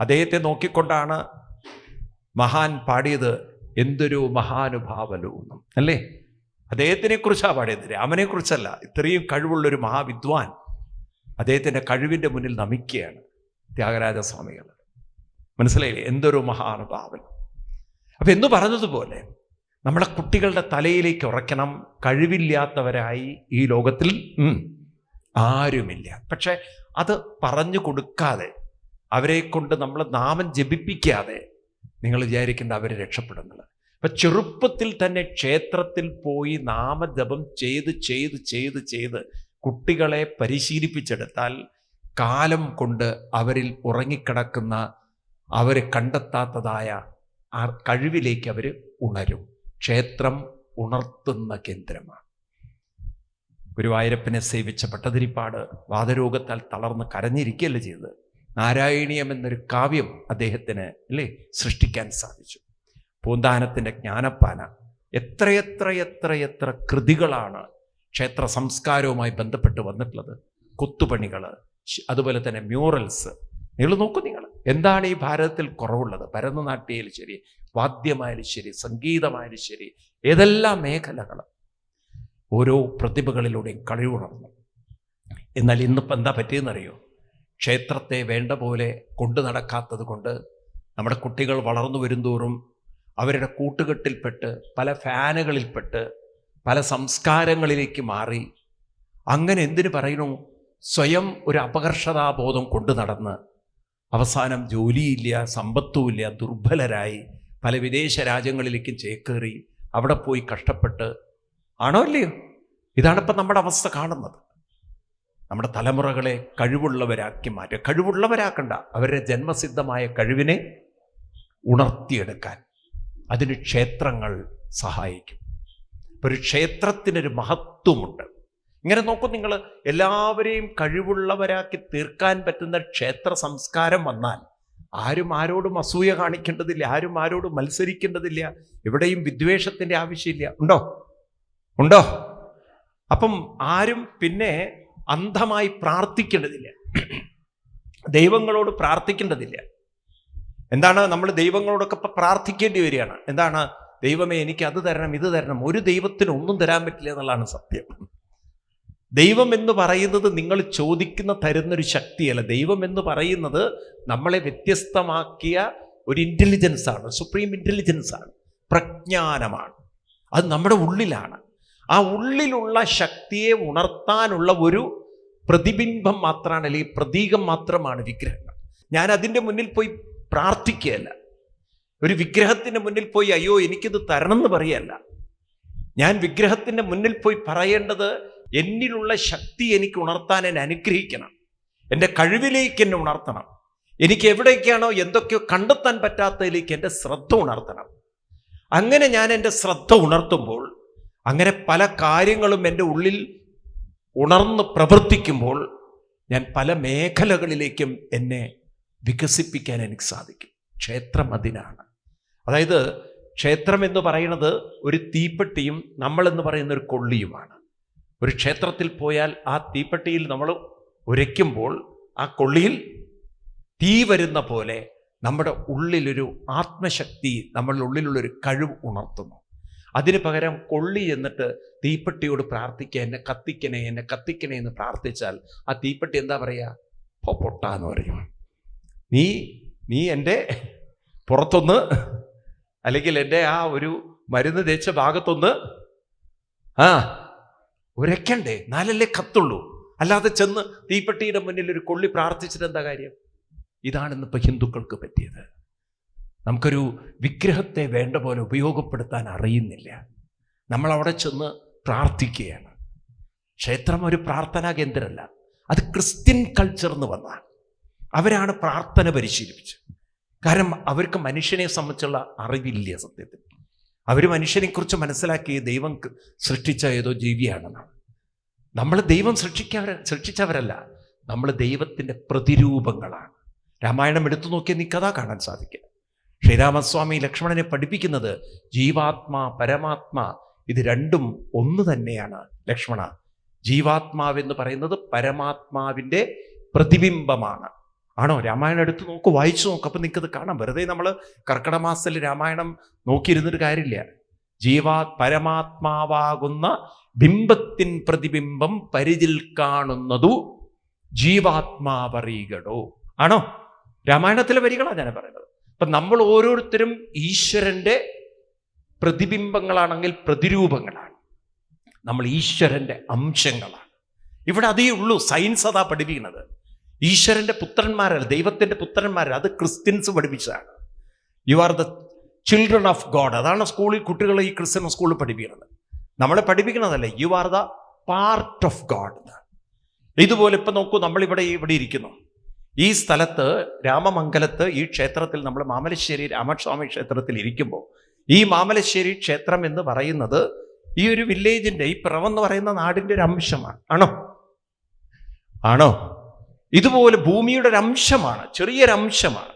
അദ്ദേഹത്തെ നോക്കിക്കൊണ്ടാണ് മഹാൻ പാടിയത്, എന്തൊരു മഹാനുഭാവലൂന്നും, അല്ലേ? അദ്ദേഹത്തിനെ കുറിച്ചാണ് പാടിയത്, രാമനെ കുറിച്ചല്ല. ഇത്രയും കഴിവുള്ളൊരു മഹാവിദ്വാൻ അദ്ദേഹത്തിൻ്റെ കഴിവിൻ്റെ മുന്നിൽ നമിക്കുകയാണ് ത്യാഗരാജസ്വാമികൾ. മനസ്സിലായില്ലേ? എന്തൊരു മഹാനുഭാവൻ. അപ്പം എന്ന് പറഞ്ഞതുപോലെ നമ്മുടെ കുട്ടികളുടെ തലയിലേക്ക് ഉറയ്ക്കണം, കഴിവില്ലാത്തവരായി ഈ ലോകത്തിൽ ആരുമില്ല. പക്ഷെ അത് പറഞ്ഞു കൊടുക്കാതെ, അവരെ കൊണ്ട് നമ്മൾ നാമം ജപിപ്പിക്കാതെ നിങ്ങൾ വിചാരിക്കേണ്ട അവർ രക്ഷപ്പെടുന്നത്. അപ്പം ചെറുപ്പത്തിൽ തന്നെ ക്ഷേത്രത്തിൽ പോയി നാമജപം ചെയ്ത് ചെയ്ത് ചെയ്ത് ചെയ്ത് കുട്ടികളെ പരിശീലിപ്പിച്ചെടുത്താൽ കാലം കൊണ്ട് അവരിൽ ഉറങ്ങിക്കിടക്കുന്ന, അവർ കണ്ടെത്താത്തതായ ആ കഴിവിലേക്ക് അവർ ഉണരും. ക്ഷേത്രം ഉണർത്തുന്ന കേന്ദ്രമാണ്. ഗുരുവായൂരപ്പനെ സേവിച്ച ഭട്ടതിരിപ്പാട് വാതരോഗത്താൽ തളർന്ന് കരഞ്ഞിരിക്കുകയല്ല ചെയ്തത്. നാരായണീയം എന്നൊരു കാവ്യം അദ്ദേഹത്തിന് അല്ലേ സൃഷ്ടിക്കാൻ സാധിച്ചു. പൂന്താനത്തിൻ്റെ ജ്ഞാനപ്പാന, എത്രയെത്ര എത്ര എത്ര കൃതികളാണ് ക്ഷേത്ര സംസ്കാരവുമായി ബന്ധപ്പെട്ട് വന്നിട്ടുള്ളത്. കൊത്തുപണികൾ, അതുപോലെ തന്നെ മ്യൂറൽസ്. നിങ്ങൾ നോക്കൂ, നിങ്ങൾ എന്താണ് ഈ ഭാരതത്തിൽ കുറവുള്ളത്? ഭരതനാട്യമായാലും ശരി, വാദ്യമായാലും ശരി, സംഗീതമായാലും ശരി, ഏതെല്ലാം മേഖലകൾ ഓരോ പ്രതിഭകളിലൂടെയും കഴിവുണർന്നു. എന്നാൽ ഇന്നിപ്പോൾ എന്താ പറ്റിയെന്നറിയോ? ക്ഷേത്രത്തെ വേണ്ട പോലെ കൊണ്ടു നടക്കാത്തത് കൊണ്ട് നമ്മുടെ കുട്ടികൾ വളർന്നു വരുന്തോറും അവരുടെ കൂട്ടുകെട്ടിൽപ്പെട്ട്, പല ഫാനുകളിൽപ്പെട്ട്, പല സംസ്കാരങ്ങളിലേക്ക് മാറി. അങ്ങനെ എന്തിനു പറയണു? സ്വയം ഒരു അപകർഷതാബോധം കൊണ്ടു നടന്ന് അവസാനം ജോലിയില്ല, സമ്പത്തുമില്ല, ദുർബലരായി പല വിദേശ രാജ്യങ്ങളിലേക്കും ചേക്കേറി അവിടെ പോയി കഷ്ടപ്പെട്ട്, ആണോ അല്ലയോ? ഇതാണിപ്പോൾ നമ്മുടെ അവസ്ഥ കാണുന്നത്. നമ്മുടെ തലമുറകളെ കഴിവുള്ളവരാക്കി മാറ്റുക. കഴിവുള്ളവരാക്കണ്ട, അവരുടെ ജന്മസിദ്ധമായ കഴിവിനെ ഉണർത്തിയെടുക്കാൻ അതിന് ക്ഷേത്രങ്ങൾ സഹായിക്കും. ഒരു ക്ഷേത്രത്തിനൊരു മഹത്വമുണ്ട്. ഇങ്ങനെ നോക്കൂ നിങ്ങൾ, എല്ലാവരെയും കഴിവുള്ളവരാക്കി തീർക്കാൻ പറ്റുന്ന ക്ഷേത്ര സംസ്കാരം വന്നാൽ ആരും ആരോടും അസൂയ കാണിക്കേണ്ടതില്ല, ആരും ആരോടും മത്സരിക്കേണ്ടതില്ല, എവിടെയും വിദ്വേഷത്തിൻ്റെ ആവശ്യമില്ല. ഉണ്ടോ? അപ്പം ആരും പിന്നെ അന്ധമായി പ്രാർത്ഥിക്കേണ്ടതില്ല, ദൈവങ്ങളോട് പ്രാർത്ഥിക്കേണ്ടതില്ല. എന്താണ് നമ്മൾ ദൈവങ്ങളോടൊക്കെ ഇപ്പം പ്രാർത്ഥിക്കേണ്ടി വരികയാണ്. എന്താണ്? ദൈവമേ എനിക്ക് അത് തരണം, ഇത് തരണം. ഒരു ദൈവത്തിന് ഒന്നും തരാൻ പറ്റില്ല എന്നുള്ളതാണ് സത്യം. ദൈവം എന്ന് പറയുന്നത് നിങ്ങൾ ചോദിക്കുന്ന തരുന്നൊരു ശക്തിയല്ല. ദൈവം എന്ന് പറയുന്നത് നമ്മളെ വ്യത്യസ്തമാക്കിയ ഒരു ഇൻ്റലിജൻസ് ആണ്, സുപ്രീം ഇൻ്റലിജൻസ് ആണ്, പ്രജ്ഞാനമാണ്. അത് നമ്മുടെ ഉള്ളിലാണ്. ആ ഉള്ളിലുള്ള ശക്തിയെ ഉണർത്താനുള്ള ഒരു പ്രതിബിംബം മാത്രമാണ്, അല്ലെങ്കിൽ പ്രതീകം മാത്രമാണ് വിഗ്രഹങ്ങൾ. ഞാൻ അതിൻ്റെ മുന്നിൽ പോയി പ്രാർത്ഥിക്കുകയല്ല, ഒരു വിഗ്രഹത്തിൻ്റെ മുന്നിൽ പോയി അയ്യോ എനിക്കിത് തരണം എന്ന് പറയല്ല. ഞാൻ വിഗ്രഹത്തിൻ്റെ മുന്നിൽ പോയി പറയേണ്ടത് എന്നിലുള്ള ശക്തി എനിക്ക് ഉണർത്താൻ എന്നെ അനുഗ്രഹിക്കണം, എൻ്റെ കഴിവിലേക്ക് എന്നെ ഉണർത്തണം, എനിക്ക് എവിടേക്കാണോ എന്തൊക്കെയോ കണ്ടെത്താൻ പറ്റാത്തതിലേക്ക് എൻ്റെ ശ്രദ്ധ ഉണർത്തണം. അങ്ങനെ ഞാൻ എൻ്റെ ശ്രദ്ധ ഉണർത്തുമ്പോൾ, അങ്ങനെ പല കാര്യങ്ങളും എൻ്റെ ഉള്ളിൽ ഉണർന്ന് പ്രവർത്തിക്കുമ്പോൾ ഞാൻ പല മേഖലകളിലേക്കും എന്നെ വികസിപ്പിക്കാൻ എനിക്ക് സാധിക്കും. ക്ഷേത്രം അതിനാണ്. അതായത് ക്ഷേത്രം എന്ന് പറയുന്നത് ഒരു തീപ്പെട്ടിയും നമ്മളെന്ന് പറയുന്ന ഒരു കൊള്ളിയുമാണ്. ഒരു ക്ഷേത്രത്തിൽ പോയാൽ ആ തീപ്പെട്ടിയിൽ നമ്മൾ ഉരയ്ക്കുമ്പോൾ ആ കൊള്ളിയിൽ തീ വരുന്ന പോലെ നമ്മുടെ ഉള്ളിലൊരു ആത്മശക്തി, നമ്മളുടെ ഉള്ളിലുള്ളൊരു കഴിവ് ഉണർത്തുന്നു. അതിന് പകരം കൊള്ളി എന്നിട്ട് തീപ്പെട്ടിയോട് പ്രാർത്ഥിക്കുക, എന്നെ കത്തിക്കണേ എന്നെ കത്തിക്കണേ എന്ന് പ്രാർത്ഥിച്ചാൽ ആ തീപ്പെട്ടി എന്താ പറയുക? പൊട്ടാന്ന് പറയും. നീ എൻ്റെ പുറത്തൊന്ന്, അല്ലെങ്കിൽ എൻ്റെ ആ ഒരു മരുന്ന് തേച്ച ഭാഗത്തൊന്ന് ഉരയ്ക്കണ്ടേ, നാലല്ലേ കത്തുള്ളൂ. അല്ലാതെ ചെന്ന് തീപ്പെട്ടിയുടെ മുന്നിൽ ഒരു കൊള്ളി പ്രാർത്ഥിച്ചിട്ട് എന്താ കാര്യം? ഇതാണിന്നിപ്പോൾ ഹിന്ദുക്കൾക്ക് പറ്റിയത്. നമുക്കൊരു വിഗ്രഹത്തെ വേണ്ട പോലെ ഉപയോഗപ്പെടുത്താൻ അറിയുന്നില്ല. നമ്മളവിടെ ചെന്ന് പ്രാർത്ഥിക്കുകയാണ്. ക്ഷേത്രം ഒരു പ്രാർത്ഥനാ കേന്ദ്രമല്ല, അത് ക്രിസ്ത്യൻ കൾച്ചർ എന്ന് വന്നാണ്. അവരാണ് പ്രാർത്ഥന പരിശീലിപ്പിച്ചത്. കാരണം അവർക്ക് മനുഷ്യനെ സംബന്ധിച്ചുള്ള അറിവില്ല. സത്യത്തിൽ അവർ മനുഷ്യനെക്കുറിച്ച് മനസ്സിലാക്കി ദൈവം സൃഷ്ടിച്ച ഏതോ ജീവിയാണെന്നാണ്. നമ്മൾ ദൈവം സൃഷ്ടിച്ചവരല്ല, നമ്മൾ ദൈവത്തിൻ്റെ പ്രതിരൂപങ്ങളാണ്. രാമായണം എടുത്തു നോക്കിയാൽ നിൽക്കതാ കാണാൻ സാധിക്കുക. ശ്രീരാമസ്വാമി ലക്ഷ്മണനെ പഠിപ്പിക്കുന്നത് ജീവാത്മാ പരമാത്മാ ഇത് രണ്ടും ഒന്ന് തന്നെയാണ്. ലക്ഷ്മണ, ജീവാത്മാവെന്ന് പറയുന്നത് പരമാത്മാവിൻ്റെ പ്രതിബിംബമാണ്. ആണോ? രാമായണം എടുത്ത് നോക്കൂ, വായിച്ചു നോക്കും, അപ്പം നിങ്ങൾക്കത് കാണാം. വെറുതെ നമ്മൾ കർക്കിടക മാസത്തിൽ രാമായണം നോക്കിയിരുന്നൊരു കാര്യമില്ല. പരമാത്മാവാകുന്ന ബിംബത്തിൻ പ്രതിബിംബം പരിചിൽ കാണുന്നതു ജീവാത്മാവറികടോ. ആണോ? രാമായണത്തിലെ വരികളാണ് ഞാൻ പറയുന്നത്. അപ്പം നമ്മൾ ഓരോരുത്തരും ഈശ്വരൻ്റെ പ്രതിബിംബങ്ങളാണെങ്കിൽ പ്രതിരൂപങ്ങളാണ്. നമ്മൾ ഈശ്വരൻ്റെ അംശങ്ങളാണ്. ഇവിടെ അതേ ഉള്ളൂ. സയൻസ് അതാ പഠിപ്പിക്കുന്നത്. ഈശ്വരൻ്റെ പുത്രന്മാരല്ല, ദൈവത്തിൻ്റെ പുത്രന്മാരല്ല. അത് ക്രിസ്ത്യൻസ് പഠിപ്പിച്ചതാണ്. You are the children of God. അതാണ് സ്കൂളിൽ കുട്ടികളെ ഈ ക്രിസ്ത്യൻ സ്കൂളിൽ പഠിപ്പിക്കുന്നത്. നമ്മളെ പഠിപ്പിക്കുന്നതല്ലേ, you are the part of God. ഇതുപോലെ ഇപ്പം നോക്കൂ, നമ്മളിവിടെ ഇരിക്കുന്നു. ഈ സ്ഥലത്ത് രാമമംഗലത്ത് ഈ ക്ഷേത്രത്തിൽ നമ്മൾ മാമലശ്ശേരി രാമസ്വാമി ക്ഷേത്രത്തിൽ ഇരിക്കുമ്പോൾ, ഈ മാമലശ്ശേരി ക്ഷേത്രം എന്ന് പറയുന്നത് ഈ ഒരു വില്ലേജിൻ്റെ, ഈ പിറവെന്ന് പറയുന്ന നാടിൻ്റെ ഒരു അംശമാണ്. ആണോ? ഇതുപോലെ ഭൂമിയുടെ ഒരു അംശമാണ്, ചെറിയൊരംശമാണ്.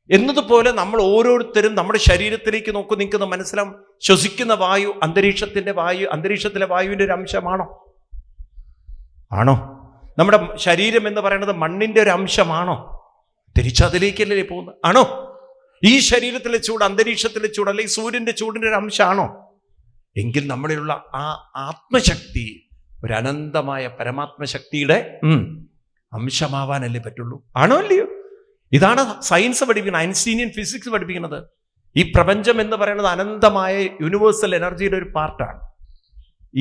എന്നതുപോലെ നമ്മൾ ഓരോരുത്തരും നമ്മുടെ ശരീരത്തിലേക്ക് നോക്കൂ, നിങ്ങൾക്ക് മനസ്സിലാവും. ശ്വസിക്കുന്ന വായു അന്തരീക്ഷത്തിലെ വായുവിൻ്റെ ഒരു അംശമാണോ? നമ്മുടെ ശരീരം എന്ന് പറയുന്നത് മണ്ണിൻ്റെ ഒരു അംശമാണോ? തിരിച്ചതിലേക്കല്ലേ പോകുന്നത്? ആണോ? ഈ ശരീരത്തിലെ ചൂട് അന്തരീക്ഷത്തിലെ ചൂട് അല്ലെങ്കിൽ സൂര്യൻ്റെ ചൂടിൻ്റെ ഒരു അംശമാണോ? എങ്കിൽ നമ്മളിലുള്ള ആ ആത്മശക്തി ഒരു അനന്തമായ പരമാത്മശക്തിയുടെ അംശമാവാനല്ലേ പറ്റുള്ളൂ. ആണോ അല്ലയോ? ഇതാണ് സയൻസ് പഠിപ്പിക്കുന്നത്, ഐൻസ്റ്റീനിയൻ ഫിസിക്സ് പഠിപ്പിക്കുന്നത്. ഈ പ്രപഞ്ചം എന്ന് പറയുന്നത് അനന്തമായ യൂണിവേഴ്സൽ എനർജിയുടെ ഒരു പാർട്ടാണ്.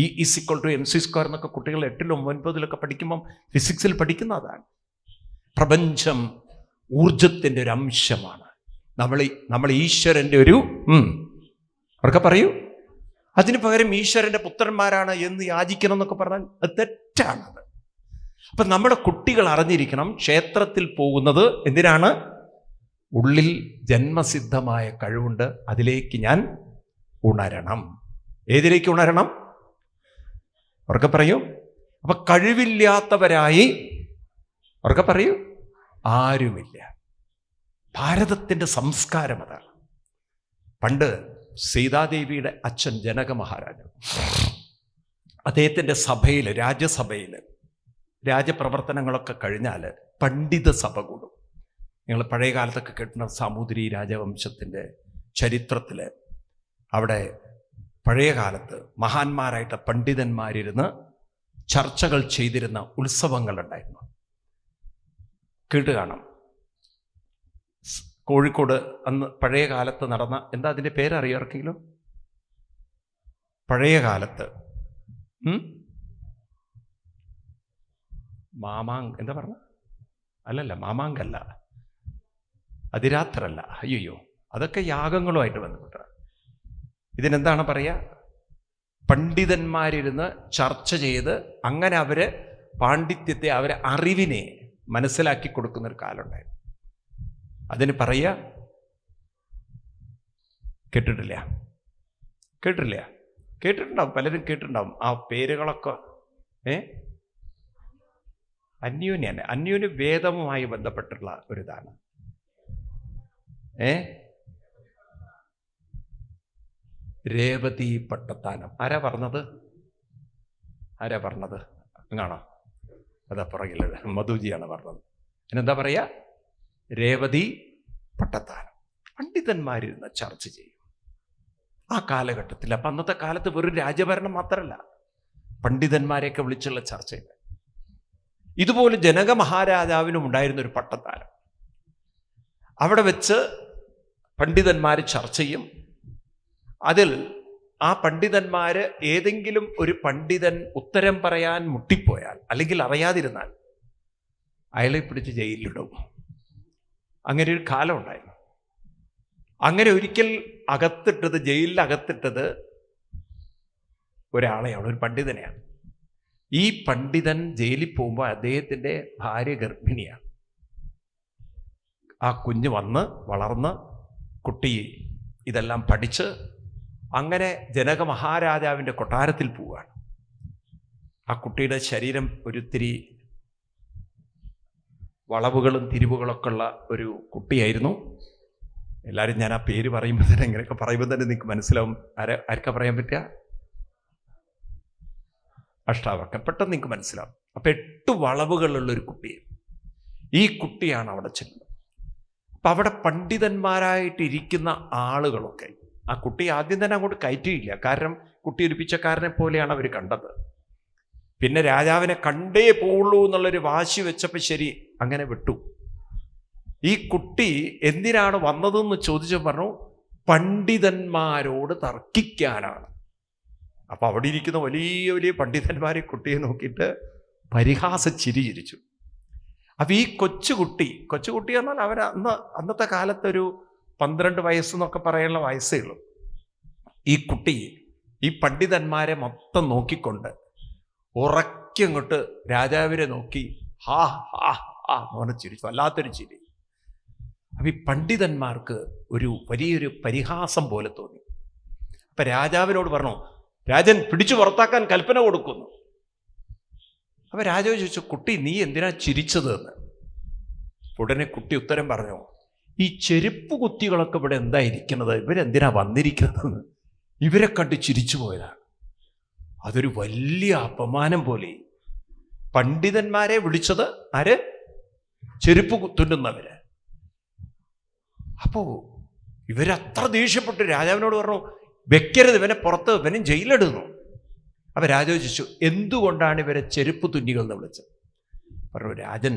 E=mc² എന്നൊക്കെ കുട്ടികൾ 8ലും 9ലും പഠിക്കുമ്പം ഫിസിക്സിൽ പഠിക്കുന്ന അതാണ്. പ്രപഞ്ചം ഊർജത്തിൻ്റെ ഒരു അംശമാണ്. നമ്മൾ ഈശ്വരൻ്റെ ഒരു അവർക്ക് പറയൂ. അതിന് പകരം ഈശ്വരൻ്റെ പുത്രന്മാരാണ് എന്ന് യാചിക്കണം എന്നൊക്കെ പറഞ്ഞാൽ അത് തെറ്റാണത്. അപ്പം നമ്മുടെ കുട്ടികൾ അറിഞ്ഞിരിക്കണം, ക്ഷേത്രത്തിൽ പോകുന്നത് എന്തിനാണ്? ഉള്ളിൽ ജന്മസിദ്ധമായ കഴിവുണ്ട്, അതിലേക്ക് ഞാൻ ഉണരണം. ഏതിലേക്ക് ഉണരണം? അവർക്ക് പറയൂ. അപ്പൊ കഴിവില്ലാത്തവരായി അവർക്ക് പറയൂ ആരുമില്ല. ഭാരതത്തിൻ്റെ സംസ്കാരം അതാണ്. പണ്ട് സീതാദേവിയുടെ അച്ഛൻ ജനക മഹാരാജാവ്, അദ്ദേഹത്തിൻ്റെ സഭയിൽ, രാജ്യസഭയിൽ രാജപ്രവർത്തനങ്ങളൊക്കെ കഴിഞ്ഞാൽ പണ്ഡിത സഭ കൂടും. നിങ്ങൾ പഴയ കാലത്തൊക്കെ കേട്ടുന്ന സാമൂതിരി രാജവംശത്തിൻ്റെ ചരിത്രത്തിൽ അവിടെ പഴയ കാലത്ത് മഹാന്മാരായിട്ട് പണ്ഡിതന്മാരിരുന്ന് ചർച്ചകൾ ചെയ്തിരുന്ന ഉത്സവങ്ങളുണ്ടായിരുന്നു. കേട്ട് കാണാം. കോഴിക്കോട് അന്ന് പഴയ കാലത്ത് നടന്ന, എന്താ അതിൻ്റെ പേരറിയോ ആർക്കെങ്കിലും? പഴയ കാലത്ത് എന്താ പറഞ്ഞ? അല്ലല്ല, മാമാങ്കല്ല, അതിരാത്രല്ല, അയ്യോ, അതൊക്കെ യാഗങ്ങളുമായിട്ട് ബന്ധപ്പെട്ട. ഇതിനെന്താണ് പറയുക? പണ്ഡിതന്മാരിരുന്ന് ചർച്ച ചെയ്ത് അങ്ങനെ അവര് പാണ്ഡിത്യത്തെ, അവരെ അറിവിനെ മനസ്സിലാക്കി കൊടുക്കുന്നൊരു കാലമുണ്ടായിരുന്നു. അതിന് പറയുക, കേട്ടിട്ടുണ്ടാവും, പലരും കേട്ടിട്ടുണ്ടാവും ആ പേരുകളൊക്കെ. അന്യോന്യ വേദവുമായി ബന്ധപ്പെട്ടുള്ള ഒരിതാണ്. രേവതി പട്ടത്താനം. ആരാ പറഞ്ഞത്? അങ്ങാണോ? അതാ പുറകിലത് മധുജിയാണ് പറഞ്ഞത്. അതിനെന്താ പറയാ? രേവതി പട്ടത്താനം. പണ്ഡിതന്മാരിരുന്ന് ചർച്ച ചെയ്യും ആ കാലഘട്ടത്തിൽ. അപ്പം അന്നത്തെ കാലത്ത് വെറും രാജഭരണം മാത്രമല്ല, പണ്ഡിതന്മാരെയൊക്കെ വിളിച്ചുള്ള ചർച്ചയില്ല. ഇതുപോലെ ജനക മഹാരാജാവിനും ഉണ്ടായിരുന്നൊരു പട്ടത്താനം. അവിടെ വെച്ച് പണ്ഡിതന്മാർ ചർച്ച ചെയ്യും. അതിൽ ആ പണ്ഡിതന്മാർ, ഏതെങ്കിലും ഒരു പണ്ഡിതൻ ഉത്തരം പറയാൻ മുട്ടിപ്പോയാൽ അല്ലെങ്കിൽ അറിയാതിരുന്നാൽ അയാളെ പിടിച്ച് ജയിലിലിടും. അങ്ങനെ ഒരു കാലം ഉണ്ടായിരുന്നു. അങ്ങനെ ഒരിക്കൽ ജയിലിൽ അകത്തിട്ടത് ഒരാളെയാണ്, ഒരു പണ്ഡിതനെയാണ്. ഈ പണ്ഡിതൻ ജയിലിൽ പോകുമ്പോൾ അദ്ദേഹത്തിൻ്റെ ഭാര്യ ഗർഭിണിയാണ്. ആ കുഞ്ഞ് വളർന്ന് കുട്ടി ഇതെല്ലാം പഠിച്ച് അങ്ങനെ ജനക മഹാരാജാവിൻ്റെ കൊട്ടാരത്തിൽ പോവുകയാണ്. ആ കുട്ടിയുടെ ശരീരം ഒരിത്തിരി വളവുകളും തിരിവുകളൊക്കെ ഉള്ള ഒരു കുട്ടിയായിരുന്നു. എല്ലാവരും ഞാൻ ആ പേര് പറയുമ്പോൾ തന്നെ, ഇങ്ങനെയൊക്കെ പറയുമ്പോൾ തന്നെ നിങ്ങൾക്ക് മനസ്സിലാവും ആർക്കാ പറയാൻ പറ്റുക? അഷ്ടാവക്രൻ. പെട്ടെന്ന് നിങ്ങൾക്ക് മനസ്സിലാവും. അപ്പം 8 വളവുകളുള്ളൊരു കുട്ടിയെ, ഈ കുട്ടിയാണ് അവിടെ ചെല്ലുന്നത്. അപ്പം അവിടെ പണ്ഡിതന്മാരായിട്ടിരിക്കുന്ന ആളുകളൊക്കെ ആ കുട്ടി ആദ്യം തന്നെ അങ്ങോട്ട് കയറ്റിയില്ല. കാരണം കുട്ടി ഒരു പിച്ചക്കാരനെ പോലെയാണ് അവർ കണ്ടത്. പിന്നെ രാജാവിനെ കണ്ടേ പോവുള്ളൂ എന്നുള്ളൊരു വാശി വെച്ചപ്പോൾ ശരി, അങ്ങനെ വിട്ടു. ഈ കുട്ടി എന്തിനാണ് വന്നതെന്ന് ചോദിച്ചു പറഞ്ഞു, പണ്ഡിതന്മാരോട് തർക്കിക്കാനാണ്. അപ്പൊ അവിടെ ഇരിക്കുന്ന വലിയ വലിയ പണ്ഡിതന്മാരെ കുട്ടിയെ നോക്കിയിട്ട് പരിഹാസച്ചിരി ചിരിച്ചു. അപ്പൊ ഈ കൊച്ചുകുട്ടി എന്നാൽ അന്നത്തെ കാലത്തൊരു 12 വയസ്സെന്നൊക്കെ പറയാനുള്ള വയസ്സേ ഉള്ളൂ. ഈ കുട്ടി ഈ പണ്ഡിതന്മാരെ മൊത്തം നോക്കിക്കൊണ്ട് ഉറക്കങ്ങോട്ട് രാജാവിനെ നോക്കി ഹാ ഹാ ഹാ എന്ന് ചിരിച്ചു, വല്ലാത്തൊരു ചിരി. അപ്പൊ ഈ പണ്ഡിതന്മാർക്ക് ഒരു വലിയൊരു പരിഹാസം പോലെ തോന്നി. അപ്പൊ രാജാവിനോട് പറഞ്ഞു, രാജൻ പിടിച്ചു പുറത്താക്കാൻ കൽപ്പന കൊടുക്കുന്നു. അപ്പൊ രാജാവ് ചോദിച്ചു, കുട്ടി നീ എന്തിനാ ചിരിച്ചത് എന്ന്. ഉടനെ കുട്ടി ഉത്തരം പറഞ്ഞു, ഈ ചെരുപ്പ് കുത്തികളൊക്കെ ഇവിടെ എന്താ ഇരിക്കുന്നത്, ഇവരെന്തിനാ വന്നിരിക്കുന്നതെന്ന് ഇവരെ കണ്ട് ചിരിച്ചു പോയതാണ്. അതൊരു വലിയ അപമാനം പോലെ. പണ്ഡിതന്മാരെ വിളിച്ചത് ആര്? ചെരുപ്പ് തുന്നുന്നവര്. അപ്പോ ഇവരത്ര ദേഷ്യപ്പെട്ട് രാജാവിനോട് പറഞ്ഞു, വെക്കരുത്, ഇവനെ പുറത്ത്, ഇവനും ജയിലിടുന്നു. അപ്പൊ രാജാവ് ചോദിച്ചു, എന്തുകൊണ്ടാണ് ഇവരെ ചെരുപ്പ് തുന്നികൾ എന്ന് വിളിച്ചത്? പറഞ്ഞു, രാജൻ,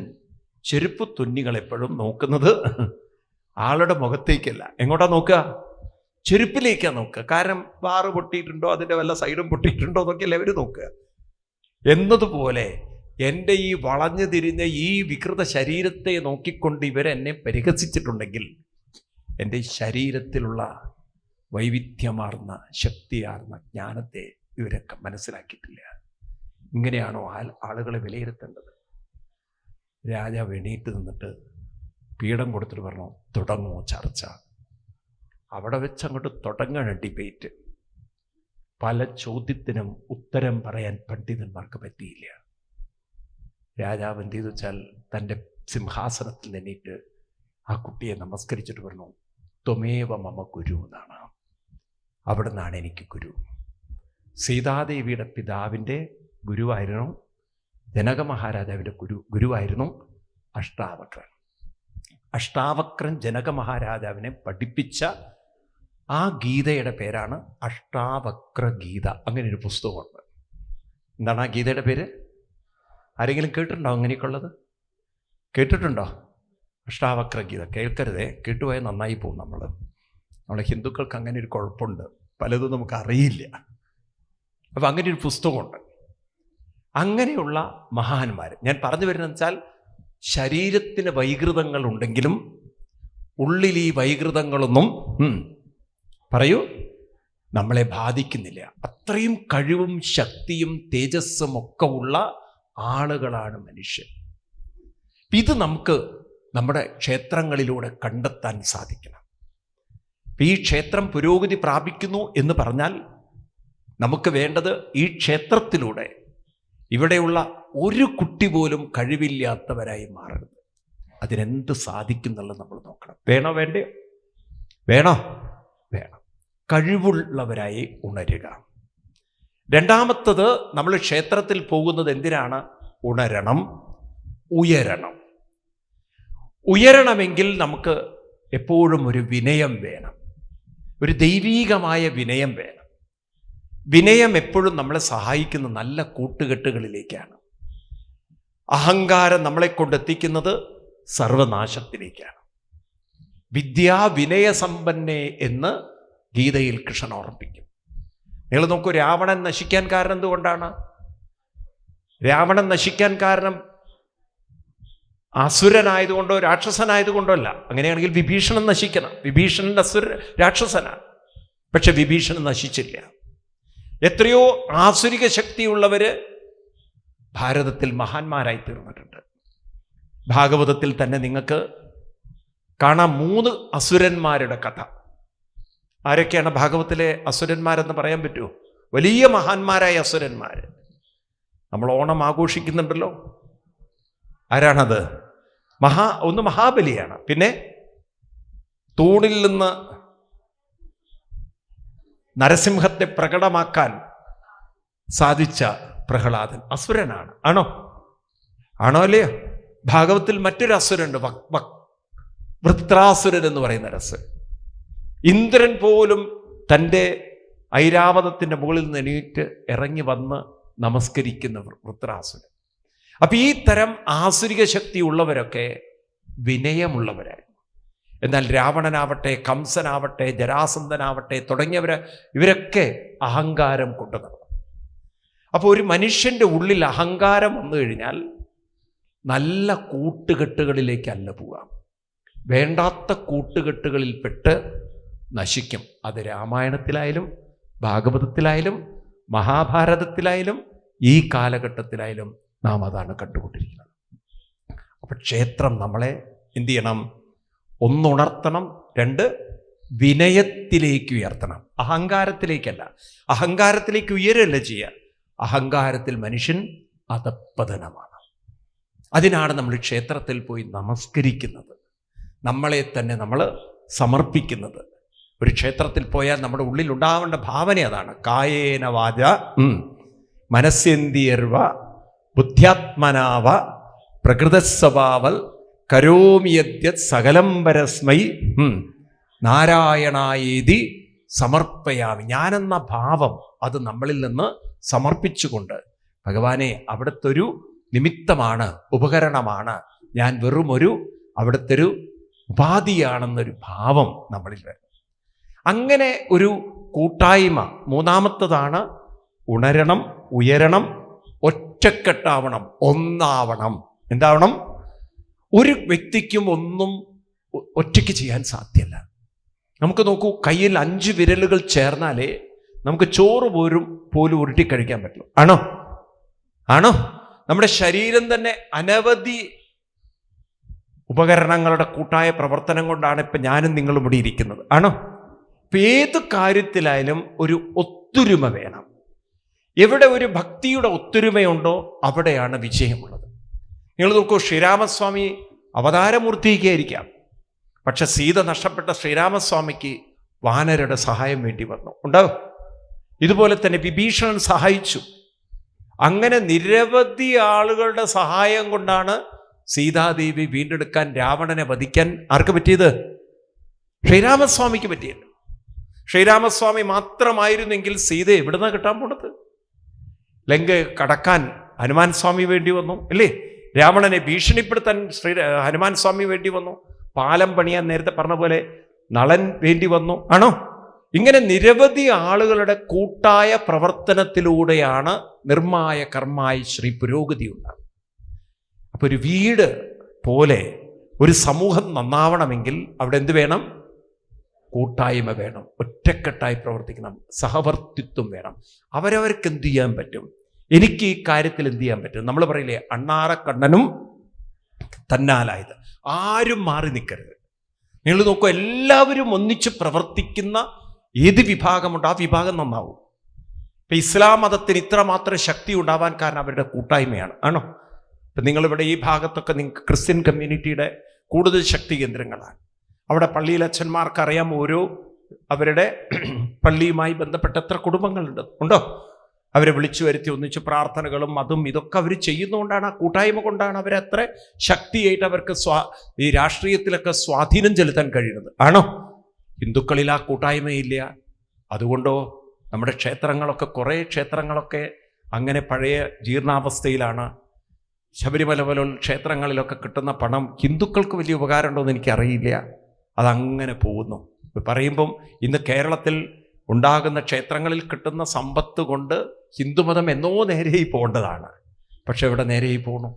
ചെരുപ്പ് തുന്നികൾ എപ്പോഴും നോക്കുന്നത് ആളുടെ മുഖത്തേക്കല്ല. എങ്ങോട്ടാ നോക്കുക? ചെരുപ്പിലേക്കാ നോക്കുക. കാരണം വാറ് പൊട്ടിയിട്ടുണ്ടോ, അതിൻ്റെ വല്ല സൈഡും പൊട്ടിയിട്ടുണ്ടോ എന്നൊക്കെയല്ലേ അവർ നോക്കുക. എന്നതുപോലെ എൻ്റെ ഈ വളഞ്ഞു തിരിഞ്ഞ ഈ വികൃത ശരീരത്തെ നോക്കിക്കൊണ്ട് ഇവരെന്നെ പരിഹസിച്ചിട്ടുണ്ടെങ്കിൽ എൻ്റെ ഈ ശരീരത്തിലുള്ള വൈവിധ്യമാർന്ന ശക്തിയാർന്ന ജ്ഞാനത്തെ ഇവരൊക്കെ മനസ്സിലാക്കിയിട്ടില്ല. ഇങ്ങനെയാണോ ആളുകളെ വിലയിരുത്തേണ്ടത്? രാജാവ് എണീറ്റ് നിന്നിട്ട് പീഠം കൊടുത്തിട്ട് പറഞ്ഞു, തുടങ്ങുമോ ചർച്ച? അവിടെ വെച്ച് അങ്ങോട്ട് തുടങ്ങണം ഡിബേറ്റ്. പല ചോദ്യത്തിനും ഉത്തരം പറയാൻ പണ്ഡിതന്മാർക്ക് പറ്റിയില്ല. രാജാവ് എന്ത് ചെയ്തു വെച്ചാൽ തൻ്റെ സിംഹാസനത്തിൽ നിന്നിട്ട് ആ കുട്ടിയെ നമസ്കരിച്ചിട്ട് പറഞ്ഞു, ത്വമേവ മമ ഗുരു എന്നാണ്. അവിടെ നിന്നാണ് എനിക്ക് ഗുരു. സീതാദേവിയുടെ പിതാവിൻ്റെ ഗുരുവായിരുന്നു, ജനക മഹാരാജാവിൻ്റെ ഗുരുവായിരുന്നു അഷ്ടാവക്രൻ. അഷ്ടാവക്രൻ ജനക മഹാരാജാവിനെ പഠിപ്പിച്ച ആ ഗീതയുടെ പേരാണ് അഷ്ടാവക്ര ഗീത. അങ്ങനെ ഒരു പുസ്തകമുണ്ട്. എന്താണ് ആ ഗീതയുടെ പേര്? ആരെങ്കിലും കേട്ടിട്ടുണ്ടോ? അങ്ങനെയൊക്കെയുള്ളത് കേട്ടിട്ടുണ്ടോ? അഷ്ടാവക്ര ഗീത. കേൾക്കരുതേ, കേട്ടുപോയാൽ നന്നായി പോകും. നമ്മളെ ഹിന്ദുക്കൾക്ക് അങ്ങനെ ഒരു കുഴപ്പമുണ്ട്, പലതും നമുക്ക് അറിയില്ല. അപ്പം അങ്ങനെ ഒരു പുസ്തകമുണ്ട്. അങ്ങനെയുള്ള മഹാന്മാർ ഞാൻ പറഞ്ഞു വരുന്നതെന്ന് വെച്ചാൽ, ശരീരത്തിന് വൈകൃതങ്ങൾ ഉണ്ടെങ്കിലും ഉള്ളിൽ ഈ വൈകൃതങ്ങളൊന്നും പറയൂ നമ്മളെ ബാധിക്കുന്നില്ല. അത്രയും കഴിവും ശക്തിയും തേജസ്സും ഒക്കെ ഉള്ള ആളുകളാണ് മനുഷ്യൻ. ഇത് നമുക്ക് നമ്മുടെ ക്ഷേത്രങ്ങളിലൂടെ കണ്ടെത്താൻ സാധിക്കണം. ഈ ക്ഷേത്രം പുരോഗതി പ്രാപിക്കുന്നു എന്ന് പറഞ്ഞാൽ നമുക്ക് വേണ്ടത് ഈ ക്ഷേത്രത്തിലൂടെ ഇവിടെയുള്ള ഒരു കുട്ടി പോലും കഴിവില്ലാത്തവരായി മാറരുത്. അതിനെന്ത് സാധിക്കും എന്നുള്ളത് നമ്മൾ നോക്കണം. വേണോ വേണ്ടയോ? വേണോ? വേണം. കഴിവുള്ളവരായി ഉണരുക. രണ്ടാമത്തത്, നമ്മൾ ക്ഷേത്രത്തിൽ പോകുന്നത് എന്തിനാണ്? ഉണരണം, ഉയരണം. ഉയരണമെങ്കിൽ നമുക്ക് എപ്പോഴും ഒരു വിനയം വേണം, ഒരു ദൈവീകമായ വിനയം വേണം. വിനയം എപ്പോഴും നമ്മളെ സഹായിക്കുന്ന നല്ല കൂട്ടുകെട്ടുകളിലേക്കാണ്. അഹങ്കാരം നമ്മളെ കൊണ്ടെത്തിക്കുന്നത് സർവനാശത്തിലേക്കാണ്. വിദ്യാ വിനയസമ്പന്നേ എന്ന് ഗീതയിൽ കൃഷ്ണൻ ഓർമ്മിപ്പിക്കും. നിങ്ങൾ നോക്കൂ, രാവണൻ നശിക്കാൻ കാരണം എന്തുകൊണ്ടാണ്? രാവണൻ നശിക്കാൻ കാരണം അസുരനായതുകൊണ്ടോ രാക്ഷസനായതുകൊണ്ടോ അല്ല. അങ്ങനെയാണെങ്കിൽ വിഭീഷണൻ നശിക്കണം. വിഭീഷണൻ രാക്ഷസനാണ്, പക്ഷെ വിഭീഷണൻ നശിച്ചില്ല. എത്രയോ ആസുരിക ശക്തിയുള്ളവര് ഭാരതത്തിൽ മഹാന്മാരായി തീർന്നിട്ടുണ്ട്. ഭാഗവതത്തിൽ തന്നെ നിങ്ങൾക്ക് കാണാം 3 അസുരന്മാരുടെ കഥ. ആരൊക്കെയാണ് ഭാഗവത്തിലെ അസുരന്മാരെന്ന് പറയാൻ പറ്റുമോ? വലിയ മഹാന്മാരായ അസുരന്മാർ. നമ്മൾ ഓണം ആഘോഷിക്കുന്നുണ്ടല്ലോ. ആരാണത്? ഒന്ന് മഹാബലിയാണ്. പിന്നെ തൂണിൽ നിന്ന് നരസിംഹത്തെ പ്രകടമാക്കാൻ സാധിച്ച പ്രഹ്ലാദൻ അസുരനാണ്. ആണോ? അല്ലയോ? ഭാഗവത്തിൽ മറ്റൊരു അസുരനുണ്ട്, വൃത്രാസുരൻ എന്ന് പറയുന്ന അസുരൻ. ഇന്ദ്രൻ പോലും തൻ്റെ ഐരാവതത്തിൻ്റെ മുകളിൽ നിന്ന് എണീറ്റ് ഇറങ്ങി വന്ന് നമസ്കരിക്കുന്ന വൃത്രാസുരൻ. അപ്പൊ ഈ തരം ആസുരിക ശക്തി ഉള്ളവരൊക്കെ വിനയമുള്ളവരായിരുന്നു. എന്നാൽ രാവണനാവട്ടെ, കംസനാവട്ടെ, ജരാസന്ധനാവട്ടെ ഇവരൊക്കെ അഹങ്കാരം കൊണ്ടു നടന്നു. അപ്പോൾ ഒരു മനുഷ്യൻ്റെ ഉള്ളിൽ അഹങ്കാരം വന്നു കഴിഞ്ഞാൽ നല്ല കൂട്ടുകെട്ടുകളിലേക്കല്ല പോവാം, വേണ്ടാത്ത കൂട്ടുകെട്ടുകളിൽപ്പെട്ട് നശിക്കും. അത് രാമായണത്തിലായാലും ഭാഗവതത്തിലായാലും മഹാഭാരതത്തിലായാലും ഈ കാലഘട്ടത്തിലായാലും നാം അതാണ് കണ്ടുകൊണ്ടിരിക്കുന്നത്. അപ്പം ക്ഷേത്രം നമ്മളെ എന്ത് ചെയ്യണം? 1 ഉണർത്തണം, 2 വിനയത്തിലേക്ക് ഉയർത്തണം. അഹങ്കാരത്തിലേക്കല്ല. അഹങ്കാരത്തിലേക്ക് ഉയരല്ല ചെയ്യുക. അഹങ്കാരത്തിൽ മനുഷ്യൻ അധപ്പതനമാണ്. അതിനാണ് നമ്മൾ ക്ഷേത്രത്തിൽ പോയി നമസ്കരിക്കുന്നത്, നമ്മളെ തന്നെ നമ്മൾ സമർപ്പിക്കുന്നത്. ഒരു ക്ഷേത്രത്തിൽ പോയാൽ നമ്മുടെ ഉള്ളിൽ ഉണ്ടാവേണ്ട ഭാവന അതാണ്. കായേന വാച മനസ്സേന്ദ്രിയർവ ബുദ്ധ്യാത്മനാവ പ്രകൃതസ്വഭാവൽ കരോമിയദ്യത് സകലം പരസ്മൈ നാരായണായേതി സമർപ്പയാമി. ഞാനെന്ന ഭാവം അത് നമ്മളിൽ നിന്ന് സമർപ്പിച്ചുകൊണ്ട്, ഭഗവാനെ അവിടുത്തെ ഒരു നിമിത്തമാണ്, ഉപകരണമാണ്, ഞാൻ വെറും അവിടുത്തെ ഒരു ഉപാധിയാണെന്നൊരു ഭാവം നമ്മളിൽ വരും. അങ്ങനെ ഒരു കൂട്ടായ്മ. മൂന്നാമത്തതാണ് ഉണരണം, ഉയരണം, ഒറ്റക്കെട്ടാവണം, ഒന്നാവണം. എന്താവണം? ഒരു വ്യക്തിക്കും ഒന്നും ഒറ്റയ്ക്ക് ചെയ്യാൻ സാധ്യമല്ല. നമുക്ക് നോക്കൂ, കയ്യിൽ 5 വിരലുകൾ ചേർന്നാലേ നമുക്ക് ചോറ് പോലും ഉരുട്ടി കഴിക്കാൻ പറ്റുള്ളൂ. ആണോ? നമ്മുടെ ശരീരം തന്നെ അനവധി ഉപകരണങ്ങളുടെ കൂട്ടായ പ്രവർത്തനം കൊണ്ടാണ് ഇപ്പം ഞാനും നിങ്ങളും ഇവിടെ ഇരിക്കുന്നത്. ആണോ? ഇപ്പം ഏത് കാര്യത്തിലായാലും ഒരു ഒത്തൊരുമ വേണം. എവിടെ ഒരു ഭക്തിയുടെ ഒത്തൊരുമയുണ്ടോ അവിടെയാണ് വിജയമുള്ളത്. നിങ്ങൾ നോക്കൂ, ശ്രീരാമസ്വാമി അവതാരമൂർത്തിയായിരിക്കാം, പക്ഷെ സീത നഷ്ടപ്പെട്ട ശ്രീരാമസ്വാമിക്ക് വാനരരുടെ സഹായം വേണ്ടി വന്നു. ഉണ്ടാവും. ഇതുപോലെ തന്നെ വിഭീഷണൻ സഹായിച്ചു. അങ്ങനെ നിരവധി ആളുകളുടെ സഹായം കൊണ്ടാണ് സീതാദേവി വീണ്ടെടുക്കാൻ, രാവണനെ വധിക്കാൻ ആർക്ക് പറ്റിയത്? ശ്രീരാമസ്വാമിക്ക് പറ്റിയത്. ശ്രീരാമസ്വാമി മാത്രമായിരുന്നെങ്കിൽ സീത എവിടുന്നാ കിട്ടാൻ പോണത്? ലങ്ക കടക്കാൻ ഹനുമാൻ സ്വാമി വേണ്ടി വന്നു, അല്ലേ? രാവണനെ ഭീഷണിപ്പെടുത്താൻ ഹനുമാൻ സ്വാമി വേണ്ടി വന്നു. പാലം പണിയാൻ നേരത്തെ പറഞ്ഞ പോലെ നളൻ വേണ്ടി വന്നു, ആണോ? ഇങ്ങനെ നിരവധി ആളുകളുടെ കൂട്ടായ പ്രവർത്തനത്തിലൂടെയാണ് നിർമ്മായ കർമ്മായി ശ്രീ പുരോഗതി ഉണ്ടാകും. അപ്പൊ ഒരു വീട് പോലെ ഒരു സമൂഹം നന്നാവണമെങ്കിൽ അവിടെ എന്ത് വേണം? കൂട്ടായ്മ വേണം, ഒറ്റക്കെട്ടായി പ്രവർത്തിക്കണം, സഹവർത്തിത്വം വേണം. അവരവർക്ക് എന്ത് ചെയ്യാൻ പറ്റും? എനിക്ക് ഈ കാര്യത്തിൽ എന്ത് ചെയ്യാൻ പറ്റും? നമ്മൾ പറയില്ലേ, അണ്ണാറക്കണ്ണനും തന്നാലായത്. ആരും മാറി നിൽക്കരുത്. നിങ്ങൾ നോക്കൂ, എല്ലാവരും ഒന്നിച്ച് പ്രവർത്തിക്കുന്ന ഏത് വിഭാഗമുണ്ട് ആ വിഭാഗം നന്നാവും. ഇപ്പം ഇസ്ലാം മതത്തിന് ഇത്രമാത്രം ശക്തി ഉണ്ടാവാൻ കാരണം അവരുടെ കൂട്ടായ്മയാണ്, ആണോ? ഇപ്പം നിങ്ങളിവിടെ ഈ ഭാഗത്തൊക്കെ നിങ്ങൾക്ക് ക്രിസ്ത്യൻ കമ്മ്യൂണിറ്റിയുടെ കൂടുതൽ ശക്തി കേന്ദ്രങ്ങളാണ്. അവിടെ പള്ളിയിലെ അച്ഛന്മാർക്ക് അറിയാം ഓരോ അവരുടെ പള്ളിയുമായി ബന്ധപ്പെട്ട എത്ര കുടുംബങ്ങളുണ്ട്, ഉണ്ടോ? അവരെ വിളിച്ചു വരുത്തി ഒന്നിച്ച് പ്രാർത്ഥനകളും അതും ഇതൊക്കെ അവർ ചെയ്യുന്നതുകൊണ്ടാണ്, ആ കൂട്ടായ്മ കൊണ്ടാണ് അവരത്ര ശക്തിയായിട്ട് അവർക്ക് ഈ രാഷ്ട്രീയത്തിലൊക്കെ സ്വാധീനം ചെലുത്താൻ കഴിയുന്നത്, ആണോ? ഹിന്ദുക്കളിൽ ആ കൂട്ടായ്മയില്ല. അതുകൊണ്ടോ നമ്മുടെ ക്ഷേത്രങ്ങളൊക്കെ, കുറേ ക്ഷേത്രങ്ങളൊക്കെ അങ്ങനെ പഴയ ജീർണാവസ്ഥയിലാണ്. ശബരിമല പോലുള്ള ക്ഷേത്രങ്ങളിലൊക്കെ കിട്ടുന്ന പണം ഹിന്ദുക്കൾക്ക് വലിയ ഉപകാരമുണ്ടോ എന്ന് എനിക്കറിയില്ല. അതങ്ങനെ പോകുന്നു. പറയുമ്പം ഇന്ന് കേരളത്തിൽ ഉണ്ടാകുന്ന ക്ഷേത്രങ്ങളിൽ കിട്ടുന്ന സമ്പത്ത് കൊണ്ട് ഹിന്ദുമതം എന്നോ നേരെയായി പോകേണ്ടതാണ്. പക്ഷെ ഇവിടെ നേരെയായി പോകണു.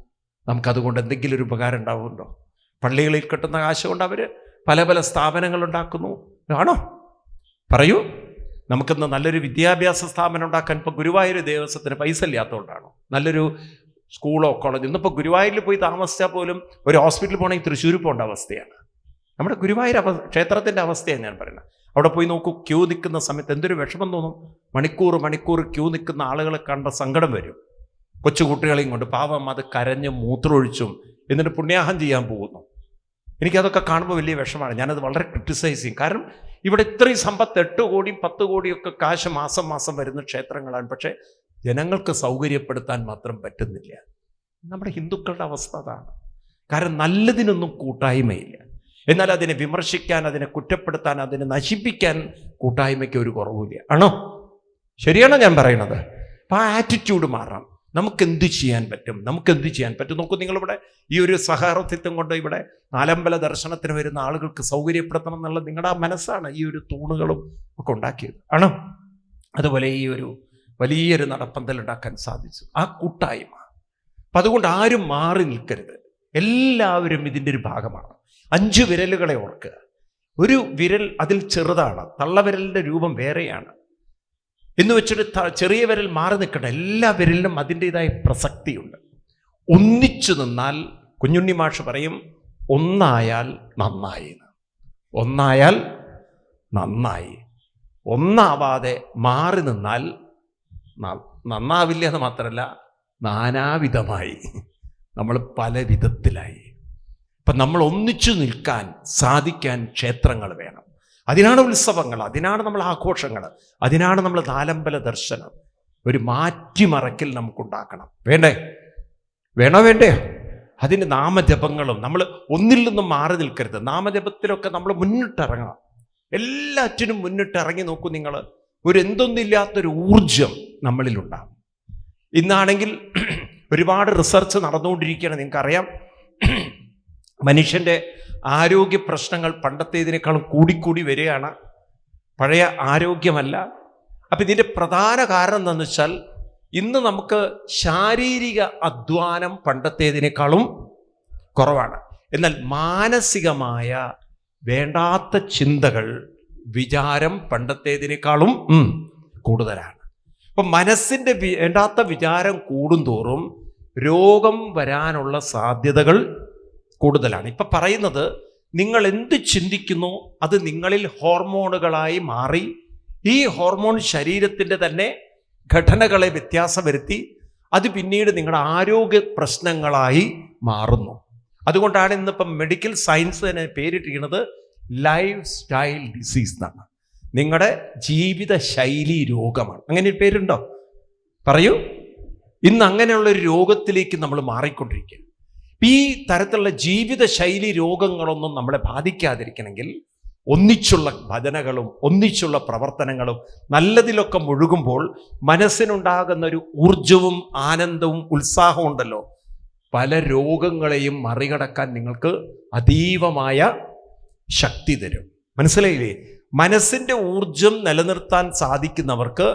നമുക്കതുകൊണ്ട് എന്തെങ്കിലും ഒരു ഉപകാരം ഉണ്ടാവുമല്ലോ? പള്ളികളിൽ കിട്ടുന്ന കാശ് കൊണ്ട് അവർ പല പല സ്ഥാപനങ്ങൾ ഉണ്ടാക്കുന്നു, ആണോ? പറയൂ. നമുക്കിന്ന് നല്ലൊരു വിദ്യാഭ്യാസ സ്ഥാപനം ഉണ്ടാക്കാൻ ഇപ്പോൾ ഗുരുവായൂർ ദേവസ്വത്തിന് പൈസ ഇല്ലാത്തതുകൊണ്ടാണോ? നല്ലൊരു സ്കൂളോ കോളേജ്, ഇന്നിപ്പോൾ ഗുരുവായൂരിൽ പോയി താമസിച്ചാൽ പോലും ഒരു ഹോസ്പിറ്റലിൽ പോകണമെങ്കിൽ തൃശ്ശൂർ പോകേണ്ട അവസ്ഥയാണ്. നമ്മുടെ ഗുരുവായൂർ ക്ഷേത്രത്തിൻ്റെ അവസ്ഥയാണ് ഞാൻ പറയുന്നത്. അവിടെ പോയി നോക്കൂ, ക്യൂ നിൽക്കുന്ന സമയത്ത് എന്തൊരു വിഷമം തോന്നും. മണിക്കൂർ ക്യൂ നിൽക്കുന്ന ആളുകളെ കണ്ട സങ്കടം വരും. കൊച്ചുകുട്ടികളെയും കൊണ്ട് പാവം അത് കരഞ്ഞും മൂത്രമൊഴിച്ചും എന്നിട്ട് പുണ്യാഹം ചെയ്യാൻ പോകുന്നു. എനിക്കതൊക്കെ കാണുമ്പോൾ വലിയ വിഷമാണ്. ഞാനത് വളരെ ക്രിട്ടിസൈസ് ചെയ്യും. കാരണം ഇവിടെ ഇത്രയും സമ്പത്ത് 8 കോടിയും 10 കോടിയൊക്കെ കാശ് മാസം മാസം വരുന്ന ക്ഷേത്രങ്ങളാണ്. പക്ഷേ ജനങ്ങൾക്ക് സൗകര്യപ്പെടുത്താൻ മാത്രം പറ്റുന്നില്ല. നമ്മുടെ ഹിന്ദുക്കളുടെ അവസ്ഥ അതാണ്. കാരണം നല്ലതിനൊന്നും കൂട്ടായ്മയില്ല. എന്നാൽ അതിനെ വിമർശിക്കാൻ, അതിനെ കുറ്റപ്പെടുത്താൻ, അതിനെ നശിപ്പിക്കാൻ കൂട്ടായ്മയ്ക്ക് ഒരു കുറവില്ല, ആണോ? ശരിയാണോ ഞാൻ പറയണത്? അപ്പം ആ ആറ്റിറ്റ്യൂഡ് മാറാം. നമുക്കെന്ത് ചെയ്യാൻ പറ്റും? നോക്കൂ, നിങ്ങളിവിടെ ഈ ഒരു സഹവർത്തിത്വം കൊണ്ട് ഇവിടെ നാലമ്പല ദർശനത്തിന് വരുന്ന ആളുകൾക്ക് സൗകര്യപ്പെടുത്തണം എന്നുള്ള നിങ്ങളുടെ ആ മനസ്സാണ് ഈ ഒരു തൂണുകളും ഒക്കെ ഉണ്ടാക്കിയത്, ആണോ? അതുപോലെ ഈ ഒരു വലിയൊരു നടപ്പന്തൽ ഉണ്ടാക്കാൻ സാധിച്ചു, ആ കൂട്ടായ്മ. അപ്പം അതുകൊണ്ട് ആരും മാറി നിൽക്കരുത്. എല്ലാവരും ഇതിൻ്റെ ഒരു ഭാഗമാണ്. 5 വിരലുകളെ ഓർക്കുക. ഒരു വിരൽ അതിൽ ചെറുതാണ്, തള്ളവിരലിൻ്റെ രൂപം വേറെയാണ് എന്ന് വെച്ചിട്ട് ചെറിയ വിരൽ മാറി നിൽക്കണം. എല്ലാ വിരലിനും അതിൻ്റെതായ പ്രസക്തിയുണ്ട്. ഒന്നിച്ചു നിന്നാൽ, കുഞ്ഞുണ്ണി മാഷ് പറയും, ഒന്നായാൽ നന്നായി. ഒന്നായാൽ നന്നായി. ഒന്നാവാതെ മാറി നിന്നാൽ നന്നാവില്ല എന്ന് മാത്രമല്ല, നാനാവിധമായി, നമ്മൾ പല വിധത്തിലായി. അപ്പം നമ്മൾ ഒന്നിച്ചു നിൽക്കാൻ സാധിക്കാൻ ക്ഷേത്രങ്ങൾ വേണം. അതിനാണ് ഉത്സവങ്ങൾ, അതിനാണ് നമ്മൾ ആഘോഷങ്ങൾ, അതിനാണ് നമ്മൾ നാലമ്പല ദർശനം. ഒരു മാറ്റിമറക്കൽ നമുക്കുണ്ടാക്കണം. വേണ്ടേ? അതിന് നാമജപങ്ങളും, നമ്മൾ ഒന്നിൽ നിന്നും മാറി നിൽക്കരുത്. നാമജപത്തിലൊക്കെ നമ്മൾ മുന്നിട്ടിറങ്ങണം. എല്ലാറ്റിനും മുന്നിട്ടിറങ്ങി നോക്കൂ നിങ്ങൾ. എന്തൊന്നില്ലാത്തൊരു ഊർജം നമ്മളിലുണ്ടാകും. ഇന്നാണെങ്കിൽ ഒരുപാട് റിസർച്ച് നടന്നുകൊണ്ടിരിക്കുകയാണ്. നിങ്ങൾക്കറിയാം, മനുഷ്യൻ്റെ ആരോഗ്യ പ്രശ്നങ്ങൾ പണ്ടത്തേതിനേക്കാളും കൂടിക്കൂടി വരികയാണ്. പഴയ ആരോഗ്യമല്ല. അപ്പം ഇതിൻ്റെ പ്രധാന കാരണം എന്താണെന്ന് വെച്ചാൽ, ഇന്ന് നമുക്ക് ശാരീരിക അധ്വാനം പണ്ടത്തേതിനേക്കാളും കുറവാണ്. എന്നാൽ മാനസികമായ വേണ്ടാത്ത ചിന്തകൾ, വിചാരം പണ്ടത്തേതിനേക്കാളും കൂടുതലാണ്. അപ്പം മനസ്സിൻ്റെ വേണ്ടാത്ത വിചാരം കൂടുന്തോറും രോഗം വരാനുള്ള സാധ്യതകൾ കൂടുതലാണ്. ഇപ്പം പറയുന്നത്, നിങ്ങൾ എന്ത് ചിന്തിക്കുന്നു അത് നിങ്ങളിൽ ഹോർമോണുകളായി മാറി ഈ ഹോർമോൺ ശരീരത്തിൻ്റെ തന്നെ ഘടനകളെ വ്യത്യാസം വരുത്തി അത് പിന്നീട് നിങ്ങളുടെ ആരോഗ്യ പ്രശ്നങ്ങളായി മാറുന്നു. അതുകൊണ്ടാണ് ഇന്നിപ്പം മെഡിക്കൽ സയൻസ് തന്നെ പേരിട്ടിരിക്കുന്നത് ലൈഫ് സ്റ്റൈൽ ഡിസീസ് എന്നാണ്. നിങ്ങളുടെ ജീവിതശൈലി രോഗമാണ്. അങ്ങനെ ഒരു പേരുണ്ടോ? പറയൂ. ഇന്ന് അങ്ങനെയുള്ളൊരു രോഗത്തിലേക്ക് നമ്മൾ മാറിക്കൊണ്ടിരിക്കുക. ഈ തരത്തിലുള്ള ജീവിതശൈലി രോഗങ്ങളൊന്നും നമ്മളെ ബാധിക്കാതിരിക്കണമെങ്കിൽ ഒന്നിച്ചുള്ള ഭജനകളും ഒന്നിച്ചുള്ള പ്രവർത്തനങ്ങളും നല്ലതിലൊക്കെ മുഴുകുമ്പോൾ മനസ്സിനുണ്ടാകുന്ന ഒരു ഊർജവും ആനന്ദവും ഉത്സാഹവും ഉണ്ടല്ലോ, പല രോഗങ്ങളെയും മറികടക്കാൻ നിങ്ങൾക്ക് അതീവമായ ശക്തി തരും. മനസ്സിലായില്ലേ? മനസ്സിൻ്റെ ഊർജം നിലനിർത്താൻ സാധിക്കുന്നവർക്ക്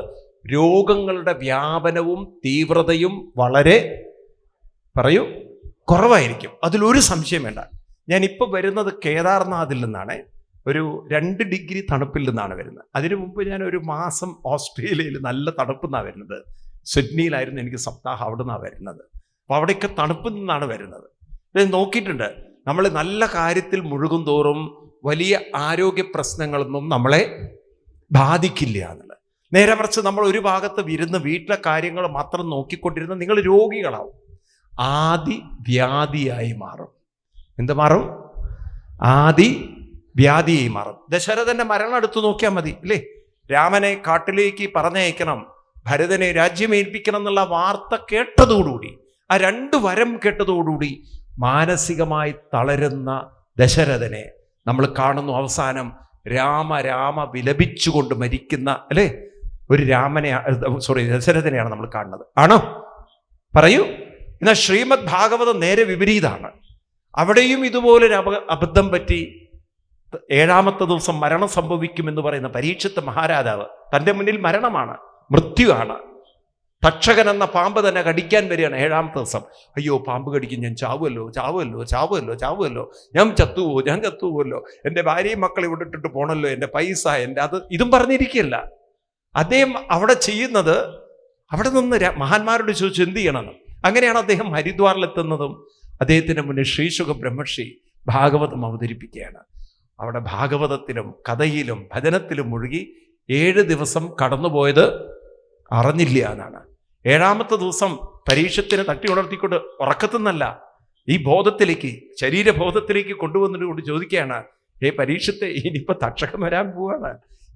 രോഗങ്ങളുടെ വ്യാപനവും തീവ്രതയും വളരെ പറയൂ കുറവായിരിക്കും. അതിലൊരു സംശയം വേണ്ട. ഞാനിപ്പോൾ വരുന്നത് കേദാർനാഥിൽ നിന്നാണ്. ഒരു 2 ഡിഗ്രി തണുപ്പിൽ നിന്നാണ് വരുന്നത്. അതിനു മുമ്പ് ഞാൻ ഒരു മാസം ഓസ്ട്രേലിയയിൽ നല്ല തണുപ്പിൽ നിന്നാണ് വരുന്നത്. സിഡ്നിയിലായിരുന്നു എനിക്ക് സപ്താഹം, അവിടെ നിന്നാണ് വരുന്നത്. അപ്പോൾ അവിടെയൊക്കെ തണുപ്പിൽ നിന്നാണ് വരുന്നത്. ഞാൻ നോക്കിയിട്ടുണ്ട്, നമ്മൾ നല്ല കാര്യത്തിൽ മുഴുകും തോറും വലിയ ആരോഗ്യ പ്രശ്നങ്ങളൊന്നും നമ്മളെ ബാധിക്കില്ല എന്നുള്ളത്. നേരെ മറിച്ച് നമ്മൾ ഒരു ഭാഗത്ത് ഇരുന്ന് വീട്ടിലെ കാര്യങ്ങൾ മാത്രം നോക്കിക്കൊണ്ടിരുന്ന നിങ്ങൾ രോഗികളാവും. ആദി വ്യാധിയായി മാറും. എന്ത് മാറും? ആദി വ്യാധിയായി മാറും. ദശരഥന്റെ മരണം എടുത്തു നോക്കിയാൽ മതി അല്ലേ? രാമനെ കാട്ടിലേക്ക് പറഞ്ഞയക്കണം, ഭരതനെ രാജ്യമേൽപ്പിക്കണം എന്നുള്ള വാർത്ത കേട്ടതോടുകൂടി, ആ 2 വരം കേട്ടതോടുകൂടി മാനസികമായി തളരുന്ന ദശരഥനെ നമ്മൾ കാണുന്നു. അവസാനം രാമ വിലപിച്ചുകൊണ്ട് മരിക്കുന്ന അല്ലേ ഒരു ദശരഥനെയാണ് നമ്മൾ കാണുന്നത്. ആണോ? പറയൂ. എന്നാൽ ശ്രീമദ് ഭാഗവതം നേരെ വിപരീതമാണ്. അവിടെയും ഇതുപോലൊരു അബദ്ധം പറ്റി 7ാമത്തെ ദിവസം മരണം സംഭവിക്കുമെന്ന് പറയുന്ന പരീക്ഷിത്ത് മഹാരാജാവ്, തൻ്റെ മുന്നിൽ മരണമാണ്, മൃത്യുവാണ്. തക്ഷകൻ എന്ന പാമ്പ് തന്നെ കടിക്കാൻ വരികയാണ് 7ാമത്തെ ദിവസം. അയ്യോ, പാമ്പ് കടിക്കും, ഞാൻ ചാവുമല്ലോ, ഞാൻ ചത്തുപോകുമല്ലോ, എൻ്റെ ഭാര്യയും മക്കളെ വിട്ടിട്ട് പോണല്ലോ, എൻ്റെ പൈസ, എൻ്റെ അത് ഇതും പറഞ്ഞിരിക്കുകയല്ല. അദ്ദേഹം അവിടെ ചെയ്യുന്നത്, അവിടെ നിന്ന് മഹാന്മാരോട് ചോദിച്ചു എന്ത് ചെയ്യണമെന്ന്. അങ്ങനെയാണ് അദ്ദേഹം ഹരിദ്വാറിലെത്തുന്നതും അദ്ദേഹത്തിന് മുന്നിൽ ശ്രീശുഖ ബ്രഹ്മർഷി ഭാഗവതം അവതരിപ്പിക്കുകയാണ്. അവിടെ ഭാഗവതത്തിലും കഥയിലും ഭജനത്തിലും മുഴുകി 7 ദിവസം കടന്നുപോയത് അറിഞ്ഞില്ല എന്നാണ്. 7ാമത്തെ ദിവസം പരീക്ഷത്തിന് തട്ടി ഉണർത്തിക്കൊണ്ട് ഉറക്കത്തുനിന്നല്ല ഈ ബോധത്തിലേക്ക്, ശരീരബോധത്തിലേക്ക് കൊണ്ടുവന്നിട്ട് ചോദിക്കുകയാണ്, പരീക്ഷത്തെ ഇനിയിപ്പോൾ തക്ഷകൻ വരാൻ പോവാണ്,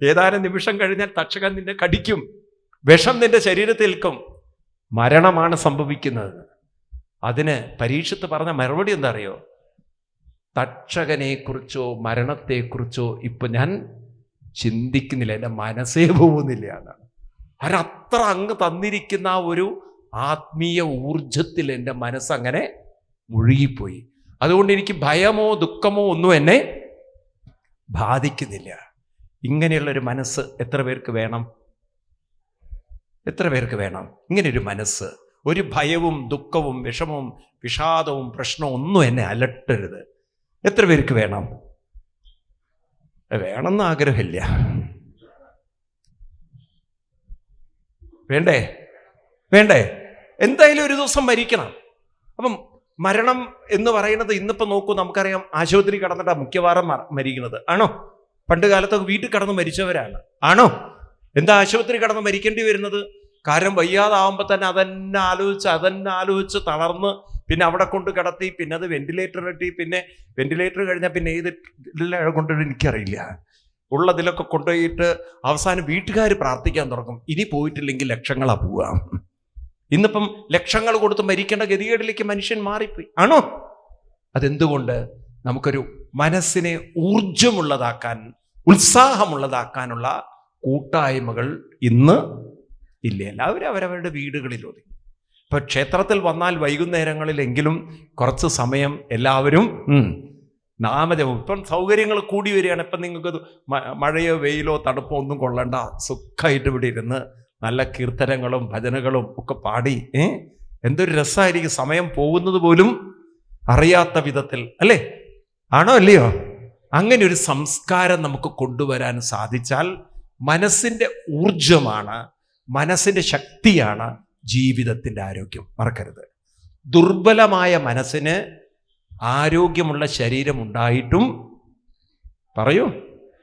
ഏതാനും നിമിഷം കഴിഞ്ഞാൽ തക്ഷകൻ നിന്നെ കടിക്കും, വിഷം നിന്റെ ശരീരത്തിൽക്കും, മരണമാണ് സംഭവിക്കുന്നത്. അതിന് പരീക്ഷത്ത് പറഞ്ഞ മറുപടി എന്താ അറിയോ? തക്ഷകനെക്കുറിച്ചോ മരണത്തെക്കുറിച്ചോ ഇപ്പൊ ഞാൻ ചിന്തിക്കുന്നില്ല, എൻ്റെ മനസ്സേ പോകുന്നില്ല എന്നാണ്. അവരത്ര അങ്ങ് തന്നിരിക്കുന്ന ആ ഒരു ആത്മീയ ഊർജത്തിൽ എൻ്റെ മനസ്സങ്ങനെ മുഴുകിപ്പോയി. അതുകൊണ്ട് എനിക്ക് ഭയമോ ദുഃഖമോ ഒന്നും എന്നെ ബാധിക്കുന്നില്ല. ഇങ്ങനെയുള്ളൊരു മനസ്സ് എത്ര പേർക്ക് വേണം? എത്ര പേർക്ക് വേണം ഇങ്ങനെയൊരു മനസ്സ്? ഒരു ഭയവും ദുഃഖവും വിഷമവും വിഷാദവും പ്രശ്നവും ഒന്നും എന്നെ അലട്ടരുത്. എത്ര പേർക്ക് വേണം? വേണമെന്ന് ആഗ്രഹമില്ല. വേണ്ടേ? എന്തായാലും ഒരു ദിവസം മരിക്കണം. അപ്പം മരണം എന്ന് പറയുന്നത് ഇന്നിപ്പോൾ നോക്കൂ, നമുക്കറിയാം ആശുപത്രി കടന്നിട്ടാണ് മിക്കവാറും മരിക്കുന്നത്. ആണോ? പണ്ട് കാലത്തൊക്കെ വീട്ടിൽ കടന്ന് മരിച്ചവരാണ്. ആണോ? എന്താ ആശുപത്രി കടന്ന് മരിക്കേണ്ടി വരുന്നത്? കാരണം വയ്യാതാവുമ്പോൾ തന്നെ അതന്നെ ആലോചിച്ച് തളർന്ന് പിന്നെ അവിടെ കൊണ്ട് കിടത്തി, പിന്നെ അത് വെന്റിലേറ്റർ കെട്ടി, പിന്നെ വെന്റിലേറ്റർ കഴിഞ്ഞാൽ പിന്നെ ഏതെല്ലാം കൊണ്ടുപോയി എനിക്കറിയില്ല, ഉള്ളതിലൊക്കെ കൊണ്ടുപോയിട്ട് അവസാനം വീട്ടുകാർ പ്രാർത്ഥിക്കാൻ തുടങ്ങും, ഇനി പോയിട്ടില്ലെങ്കിൽ ലക്ഷങ്ങളാണ് പോവുക. ഇന്നിപ്പം ലക്ഷങ്ങൾ കൊടുത്ത് മരിക്കേണ്ട ഗതികേടിലേക്ക് മനുഷ്യൻ മാറിപ്പോയി. ആണോ? അതെന്തുകൊണ്ട്? നമുക്കൊരു മനസ്സിനെ ഊർജമുള്ളതാക്കാൻ, ഉത്സാഹമുള്ളതാക്കാനുള്ള കൂട്ടായ്മകൾ ഇന്ന് ഇല്ല. എല്ലാവരും അവരവരുടെ വീടുകളിൽ ഒതുങ്ങി. ഇപ്പം ക്ഷേത്രത്തിൽ വന്നാൽ വൈകുന്നേരങ്ങളിലെങ്കിലും കുറച്ച് സമയം എല്ലാവരും നാമജപം. ഇപ്പം സൗകര്യങ്ങൾ കൂടി വരികയാണ്. ഇപ്പം നിങ്ങൾക്ക് മഴയോ വെയിലോ തണുപ്പോ ഒന്നും കൊള്ളണ്ട, സുഖമായിട്ട് ഇവിടെ ഇരുന്ന് നല്ല കീർത്തനങ്ങളും ഭജനകളും ഒക്കെ പാടി എന്തൊരു രസമായിരിക്കും. സമയം പോകുന്നത് പോലും അറിയാത്ത വിധത്തിൽ അല്ലേ? ആണോ അല്ലയോ? അങ്ങനെ ഒരു സംസ്കാരം നമുക്ക് കൊണ്ടുവരാൻ സാധിച്ചാൽ മനസ്സിൻ്റെ ഊർജമാണ്, മനസ്സിൻ്റെ ശക്തിയാണ് ജീവിതത്തിൻ്റെ ആരോഗ്യം. മറക്കരുത്. ദുർബലമായ മനസ്സിന് ആരോഗ്യമുള്ള ശരീരം ഉണ്ടായിട്ടും പറയൂ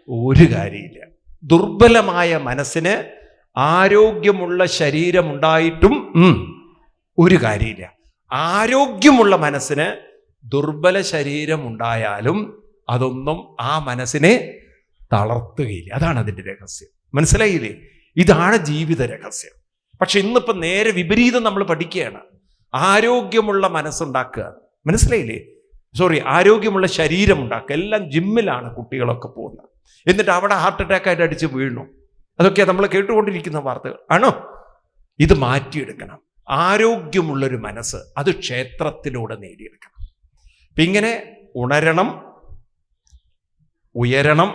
ഒരു കാര്യമില്ല. ദുർബലമായ മനസ്സിന് ആരോഗ്യമുള്ള ശരീരമുണ്ടായിട്ടും ഒരു കാര്യമില്ല. ആരോഗ്യമുള്ള മനസ്സിന് ദുർബല ശരീരം ഉണ്ടായാലും അതൊന്നും ആ മനസ്സിനെ തളർത്തുകയില്ല. അതാണ് അതിൻ്റെ രഹസ്യം. മനസ്സിലായില്ലേ? ഇതാണ് ജീവിത രഹസ്യം. പക്ഷെ ഇന്നിപ്പോൾ നേരെ വിപരീതം നമ്മൾ പഠിക്കുകയാണ്. ആരോഗ്യമുള്ള മനസ്സുണ്ടാക്കുക, മനസ്സിലായില്ലേ? ആരോഗ്യമുള്ള ശരീരം ഉണ്ടാക്കുക. എല്ലാം ജിമ്മിലാണ് കുട്ടികളൊക്കെ പോകുന്നത്. എന്നിട്ട് അവിടെ ഹാർട്ട് അറ്റാക്ക് ആയിട്ട് അടിച്ച് വീണു. അതൊക്കെ നമ്മൾ കേട്ടുകൊണ്ടിരിക്കുന്ന വാർത്തകൾ ആണോ? ഇത് മാറ്റിയെടുക്കണം. ആരോഗ്യമുള്ളൊരു മനസ്സ് അത് ക്ഷേത്രത്തിലൂടെ നേടിയെടുക്കണം. അപ്പം ഇങ്ങനെ ഉണരണം, ഉയരണം,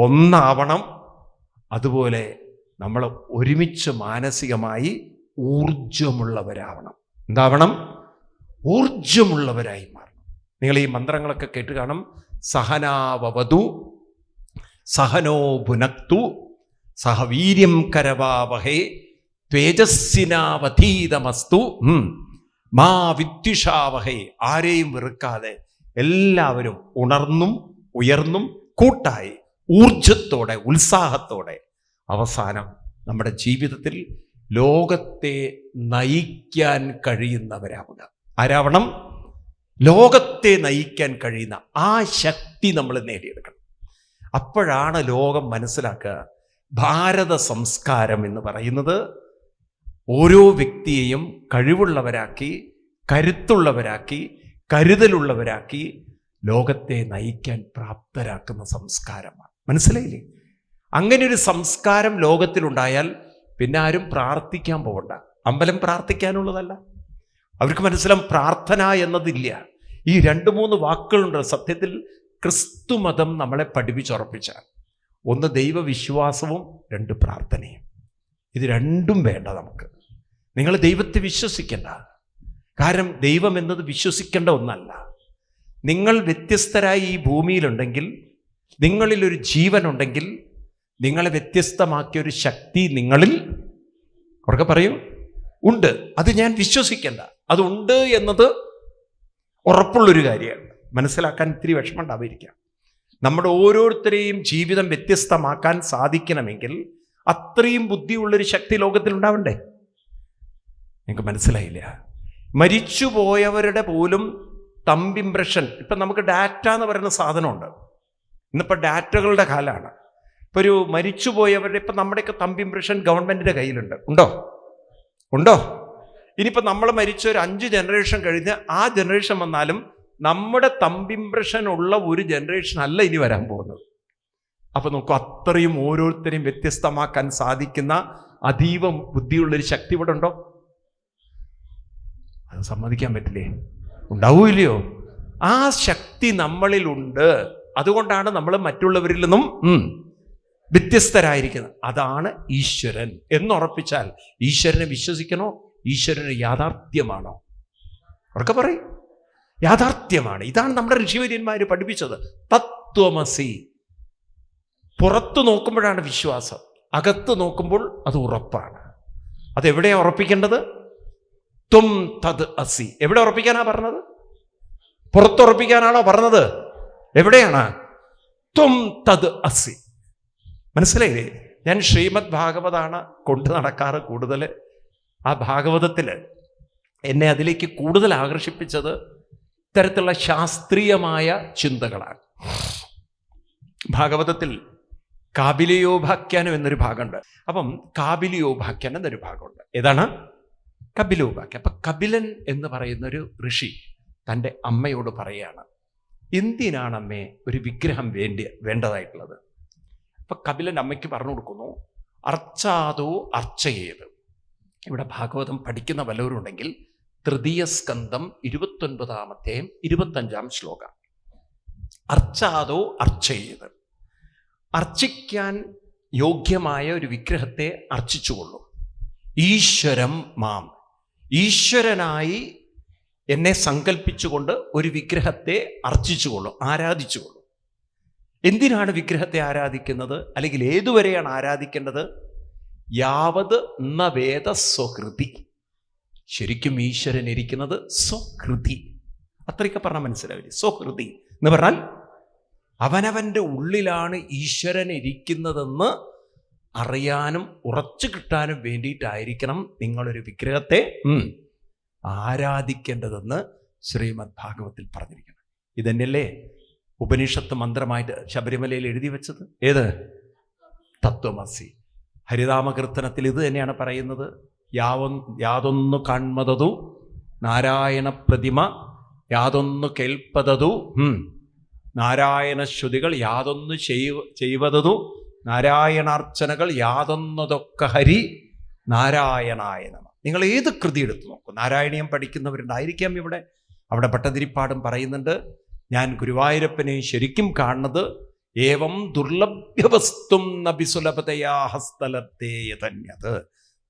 ഒന്നാവണം. അതുപോലെ നമ്മൾ ഒരുമിച്ച് മാനസികമായി ഊർജമുള്ളവരാവണം. എന്താവണം? ഊർജമുള്ളവരായി മാറണം. നിങ്ങൾ ഈ മന്ത്രങ്ങളൊക്കെ കേട്ട് കാണും. സഹനാവവതു സഹനോ ഭുനക്തു സഹവീര്യം കരവാവഹേ തേജസ്വിനാവധീതമസ്തു മാ വിദ്വിഷാവഹേ. ആരെയും വെറുക്കാതെ എല്ലാവരും ഉണർന്നും ഉയർന്നും കൂട്ടായി ഊർജത്തോടെ ഉത്സാഹത്തോടെ അവസാനം നമ്മുടെ ജീവിതത്തിൽ ലോകത്തെ നയിക്കാൻ കഴിയുന്നവരാവുക. ആരാവണം? ലോകത്തെ നയിക്കാൻ കഴിയുന്ന ആ ശക്തി നമ്മൾ നേടിയെടുക്കണം. അപ്പോഴാണ് ലോകം മനസ്സിലാക്കുക, ഭാരത സംസ്കാരം എന്ന് പറയുന്നത് ഓരോ വ്യക്തിയെയും കഴിവുള്ളവരാക്കി, കരുത്തുള്ളവരാക്കി, കരുതലുള്ളവരാക്കി ലോകത്തെ നയിക്കാൻ പ്രാപ്തരാക്കുന്ന സംസ്കാരമാണ്. മനസ്സിലായില്ലേ? അങ്ങനെ ഒരു സംസ്കാരം ലോകത്തിലുണ്ടായാൽ പിന്നെ ആരും പ്രാർത്ഥിക്കാൻ പോകണ്ട. അമ്പലം പ്രാർത്ഥിക്കാനുള്ളതല്ല. അവർക്ക് മനസ്സിലാവും പ്രാർത്ഥന എന്നതില്ല. ഈ 2-3 വാക്കുകളുണ്ട്. സത്യത്തിൽ ക്രിസ്തു മതം നമ്മളെ പഠിപ്പിച്ചുറപ്പിച്ച 1 ദൈവവിശ്വാസവും 2 പ്രാർത്ഥനയും. ഇത് രണ്ടും വേണ്ട നമുക്ക്. നിങ്ങൾ ദൈവത്തെ വിശ്വസിക്കേണ്ട. കാരണം ദൈവം എന്നത് വിശ്വസിക്കേണ്ട ഒന്നല്ല. നിങ്ങൾ വ്യത്യസ്തരായി ഈ ഭൂമിയിലുണ്ടെങ്കിൽ, നിങ്ങളിലൊരു ജീവനുണ്ടെങ്കിൽ, നിങ്ങളെ വ്യത്യസ്തമാക്കിയൊരു ശക്തി നിങ്ങളിൽ അവർക്ക് പറയൂ ഉണ്ട്. അത് ഞാൻ വിശ്വസിക്കേണ്ട, അതുണ്ട് എന്നത് ഉറപ്പുള്ളൊരു കാര്യമാണ്. മനസ്സിലാക്കാൻ ഇത്തിരി വിഷമം ഉണ്ടായിരിക്കാം. നമ്മുടെ ഓരോരുത്തരെയും ജീവിതം വ്യത്യസ്തമാക്കാൻ സാധിക്കണമെങ്കിൽ അത്രയും ബുദ്ധിയുള്ളൊരു ശക്തി ലോകത്തിൽ ഉണ്ടാവണ്ടേ? നിങ്ങൾക്ക് മനസ്സിലായില്ല? മരിച്ചുപോയവരുടെ പോലും തമ്പ് ഇംപ്രഷൻ. ഇപ്പം നമുക്ക് ഡാറ്റ എന്ന് പറയുന്ന സാധനമുണ്ട്. ഇന്നിപ്പോൾ ഡാറ്റകളുടെ കാലമാണ്. ഇപ്പോൾ ഒരു മരിച്ചുപോയവരുടെ ഇപ്പം നമ്മുടെയൊക്കെ തമ്പ് ഇംപ്രഷൻ ഗവൺമെൻറ്റിൻ്റെ കയ്യിലുണ്ട്. ഉണ്ടോ? ഇനിയിപ്പോൾ നമ്മൾ മരിച്ച ഒരു 5 ജനറേഷൻ കഴിഞ്ഞ് ആ ജനറേഷൻ വന്നാലും നമ്മുടെ തമ്പ് ഇംപ്രഷൻ ഉള്ള ഒരു ജനറേഷൻ അല്ല ഇനി വരാൻ പോകുന്നത്. അപ്പം നമുക്ക് അത്രയും ഓരോരുത്തരെയും വ്യത്യസ്തമാക്കാൻ സാധിക്കുന്ന അതീവ ബുദ്ധിയുള്ളൊരു ശക്തി ഇവിടെ ഉണ്ടോ? അത് സമ്മതിക്കാൻ പറ്റില്ലേ? ഉണ്ടാവൂല്ലയോ? ആ ശക്തി നമ്മളിലുണ്ട്. അതുകൊണ്ടാണ് നമ്മൾ മറ്റുള്ളവരിൽ നിന്നും വ്യത്യസ്തരായിരിക്കുന്നത്. അതാണ് ഈശ്വരൻ എന്നുറപ്പിച്ചാൽ ഈശ്വരനെ വിശ്വസിക്കണോ? ഈശ്വരന് യാഥാർത്ഥ്യമാണോ? അവർക്ക് പറയും യാഥാർത്ഥ്യമാണ്. ഇതാണ് നമ്മുടെ ഋഷിവര്യന്മാർ പഠിപ്പിച്ചത്. തത്വമസി. പുറത്തു നോക്കുമ്പോഴാണ് വിശ്വാസം, അകത്ത് നോക്കുമ്പോൾ അത് ഉറപ്പാണ്. അതെവിടെയാണ് ഉറപ്പിക്കേണ്ടത്? ത്വം തത് അസി. എവിടെ ഉറപ്പിക്കാനാ പറഞ്ഞത്? പുറത്തുറപ്പിക്കാനാണോ പറഞ്ഞത്? എവിടെയാണ്? ത്വം തത് അസി. മനസ്സിലായില്ലേ? ഞാൻ ശ്രീമദ് ഭാഗവതാണ് കൊണ്ട് നടക്കാറ് കൂടുതൽ. ആ ഭാഗവതത്തിൽ എന്നെ അതിലേക്ക് കൂടുതൽ ആകർഷിപ്പിച്ചത് ഇത്തരത്തിലുള്ള ശാസ്ത്രീയമായ ചിന്തകളാണ്. ഭാഗവതത്തിൽ കാപിലയോപാഖ്യാനം എന്നൊരു ഭാഗമുണ്ട്. അപ്പം കാപിലയോപാഖ്യാനം എന്നൊരു ഭാഗമുണ്ട്. ഏതാണ്? കപിലോപാഖ്യാനം. അപ്പം കപിലൻ എന്ന് പറയുന്നൊരു ഋഷി തൻ്റെ അമ്മയോട് പറയുകയാണ്, എന്തിനാണ് അമ്മേ ഒരു വിഗ്രഹം വേണ്ടതായിട്ടുള്ളത്? അപ്പം കപിലൻ അമ്മയ്ക്ക് പറഞ്ഞു കൊടുക്കുന്നു, അർച്ചാതോ അർച്ചയേത്. ഇവിടെ ഭാഗവതം പഠിക്കുന്ന വല്ലവരും ഉണ്ടെങ്കിൽ തൃതീയ സ്കന്ധം 29-ാമത്തെ 25-ാം ശ്ലോകം. അർച്ചാതോ അർച്ചയേത്. അർച്ചിക്കാൻ യോഗ്യമായ ഒരു വിഗ്രഹത്തെ അർച്ചിച്ചുകൊള്ളും. ഈശ്വരം മാം. ഈശ്വരനായി എന്നെ സങ്കല്പിച്ചുകൊണ്ട് ഒരു വിഗ്രഹത്തെ അർച്ചിച്ചുകൊള്ളും, ആരാധിച്ചുകൊള്ളും. എന്തിനാണ് വിഗ്രഹത്തെ ആരാധിക്കുന്നത്? അല്ലെങ്കിൽ ഏതുവരെയാണ് ആരാധിക്കേണ്ടത്? യാവത് ന വേദ സ്വഹൃതി. ശരിക്കും ഈശ്വരൻ ഇരിക്കുന്നത് സ്വഹൃതി. അത്രയൊക്കെ പറഞ്ഞാൽ മനസ്സിലാവില്ലേ? സ്വഹൃതി എന്ന് പറഞ്ഞാൽ അവനവൻ്റെ ഉള്ളിലാണ് ഈശ്വരൻ ഇരിക്കുന്നതെന്ന് അറിയാനും ഉറച്ചു കിട്ടാനും വേണ്ടിയിട്ടായിരിക്കണം നിങ്ങളൊരു വിഗ്രഹത്തെ ആരാധിക്കേണ്ടതെന്ന് ശ്രീമദ് ഭാഗവത്തിൽ പറഞ്ഞിരിക്കണം. ഇതന്നെയല്ലേ ഉപനിഷത്ത് മന്ത്രമായിട്ട് ശബരിമലയിൽ എഴുതി വെച്ചത്? ഏത്? തത്വമസി. ഹരിനാമകീർത്തനത്തിൽ ഇത് തന്നെയാണ് പറയുന്നത്. യാതൊന്നു കാൺമതതു നാരായണ പ്രതിമ, യാതൊന്നു കേൾപ്പതതു നാരായണ ശ്രുതികൾ, യാതൊന്നു ചെയ്വതതു നാരായണാർച്ചനകൾ, യാതൊന്നതൊക്കെ ഹരി നാരായണായ നമഃ. നിങ്ങൾ ഏത് കൃതി എടുത്തു നോക്കും, നാരായണീയം പഠിക്കുന്നവരുണ്ടായിരിക്കാം ഇവിടെ. അവിടെ ഭട്ടതിരിപ്പാടും പറയുന്നുണ്ട്, ഞാൻ ഗുരുവായൂരപ്പനെ ശരിക്കും കാണുന്നത് ഏവം ദുർലഭ്യവസ്തും നബിസുലഭതയാ ഹസ്തലത്തേ യതന്യത്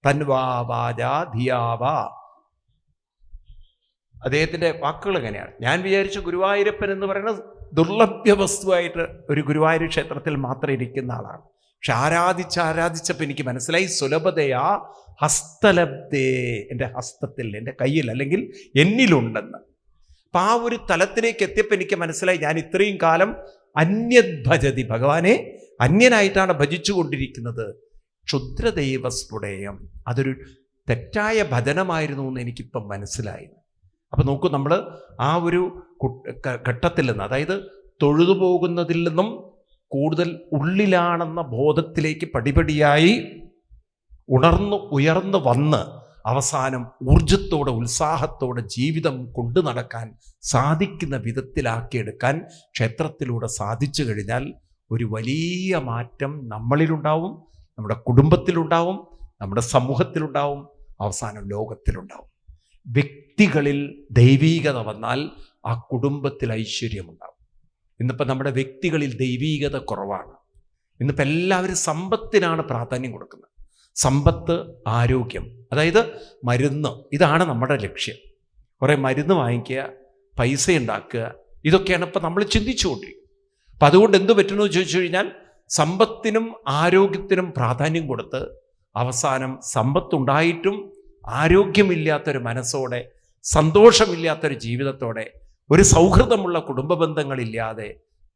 തൻവാ വാചാ ധിയാവാ. അദ്ദേഹത്തിൻ്റെ വാക്കുകൾ എങ്ങനെയാണ്? ഞാൻ വിചാരിച്ചു ഗുരുവായൂരപ്പൻ എന്ന് പറയുന്നത് ദുർലഭ്യ വസ്തുവായിട്ട് ഒരു ഗുരുവായൂർ ക്ഷേത്രത്തിൽ മാത്രം ഇരിക്കുന്ന ആളാണ്. പക്ഷെ ആരാധിച്ചപ്പോൾ എനിക്ക് മനസ്സിലായി സുലഭതയാ ഹസ്തലബ്ധേ, എൻ്റെ ഹസ്തത്തിൽ, എൻ്റെ കയ്യിൽ അല്ലെങ്കിൽ എന്നിലുണ്ടെന്ന്. അപ്പം ആ ഒരു തലത്തിലേക്ക് എത്തിയപ്പോൾ എനിക്ക് മനസ്സിലായി ഞാൻ ഇത്രയും കാലം അന്യത് ഭജതി, ഭഗവാനെ അന്യനായിട്ടാണ് ഭജിച്ചു കൊണ്ടിരിക്കുന്നത്. ക്ഷുദ്രദൈവസ്ഫുടേയം, അതൊരു തെറ്റായ ഭജനമായിരുന്നു എന്ന് എനിക്കിപ്പം മനസ്സിലായി. അപ്പം നോക്കൂ, നമ്മൾ ആ ഒരു ഘട്ടത്തിൽ നിന്ന്, അതായത് തൊഴുതു പോകുന്നതിൽ നിന്നും കൂടുതൽ ഉള്ളിലാണെന്ന ബോധത്തിലേക്ക് പടിപടിയായി ഉയർന്നു വന്ന് അവസാനം ഊർജത്തോടെ ഉത്സാഹത്തോടെ ജീവിതം കൊണ്ടു നടക്കാൻ സാധിക്കുന്ന വിധത്തിലാക്കിയെടുക്കാൻ ക്ഷേത്രത്തിലൂടെ സാധിച്ചു കഴിഞ്ഞാൽ ഒരു വലിയ മാറ്റം നമ്മളിലുണ്ടാവും, നമ്മുടെ കുടുംബത്തിലുണ്ടാവും, നമ്മുടെ സമൂഹത്തിലുണ്ടാവും, അവസാനം ലോകത്തിലുണ്ടാവും. വ്യക്തികളിൽ ദൈവീകത വന്നാൽ ആ കുടുംബത്തിൽ ഐശ്വര്യമുണ്ടാവും. ഇന്നിപ്പോൾ നമ്മുടെ വ്യക്തികളിൽ ദൈവീകത കുറവാണ്. ഇന്നിപ്പോൾ എല്ലാവരും സമ്പത്തിനാണ് പ്രാധാന്യം കൊടുക്കുന്നത്. സമ്പത്ത്, ആരോഗ്യം, അതായത് മരുന്ന്, ഇതാണ് നമ്മുടെ ലക്ഷ്യം. കുറേ മരുന്ന് വാങ്ങിക്കുക, പൈസ ഉണ്ടാക്കുക, ഇതൊക്കെയാണ് ഇപ്പം നമ്മൾ ചിന്തിച്ചുകൊണ്ടിരിക്കുന്നത്. അപ്പം അതുകൊണ്ട് എന്ത് പറ്റുമെന്ന് ചോദിച്ചു കഴിഞ്ഞാൽ സമ്പത്തിനും ആരോഗ്യത്തിനും പ്രാധാന്യം കൊടുത്ത് അവസാനം സമ്പത്തുണ്ടായിട്ടും ആരോഗ്യമില്ലാത്തൊരു മനസ്സോടെ, സന്തോഷമില്ലാത്തൊരു ജീവിതത്തോടെ, ഒരു സൗഹൃദമുള്ള കുടുംബ ബന്ധങ്ങളില്ലാതെ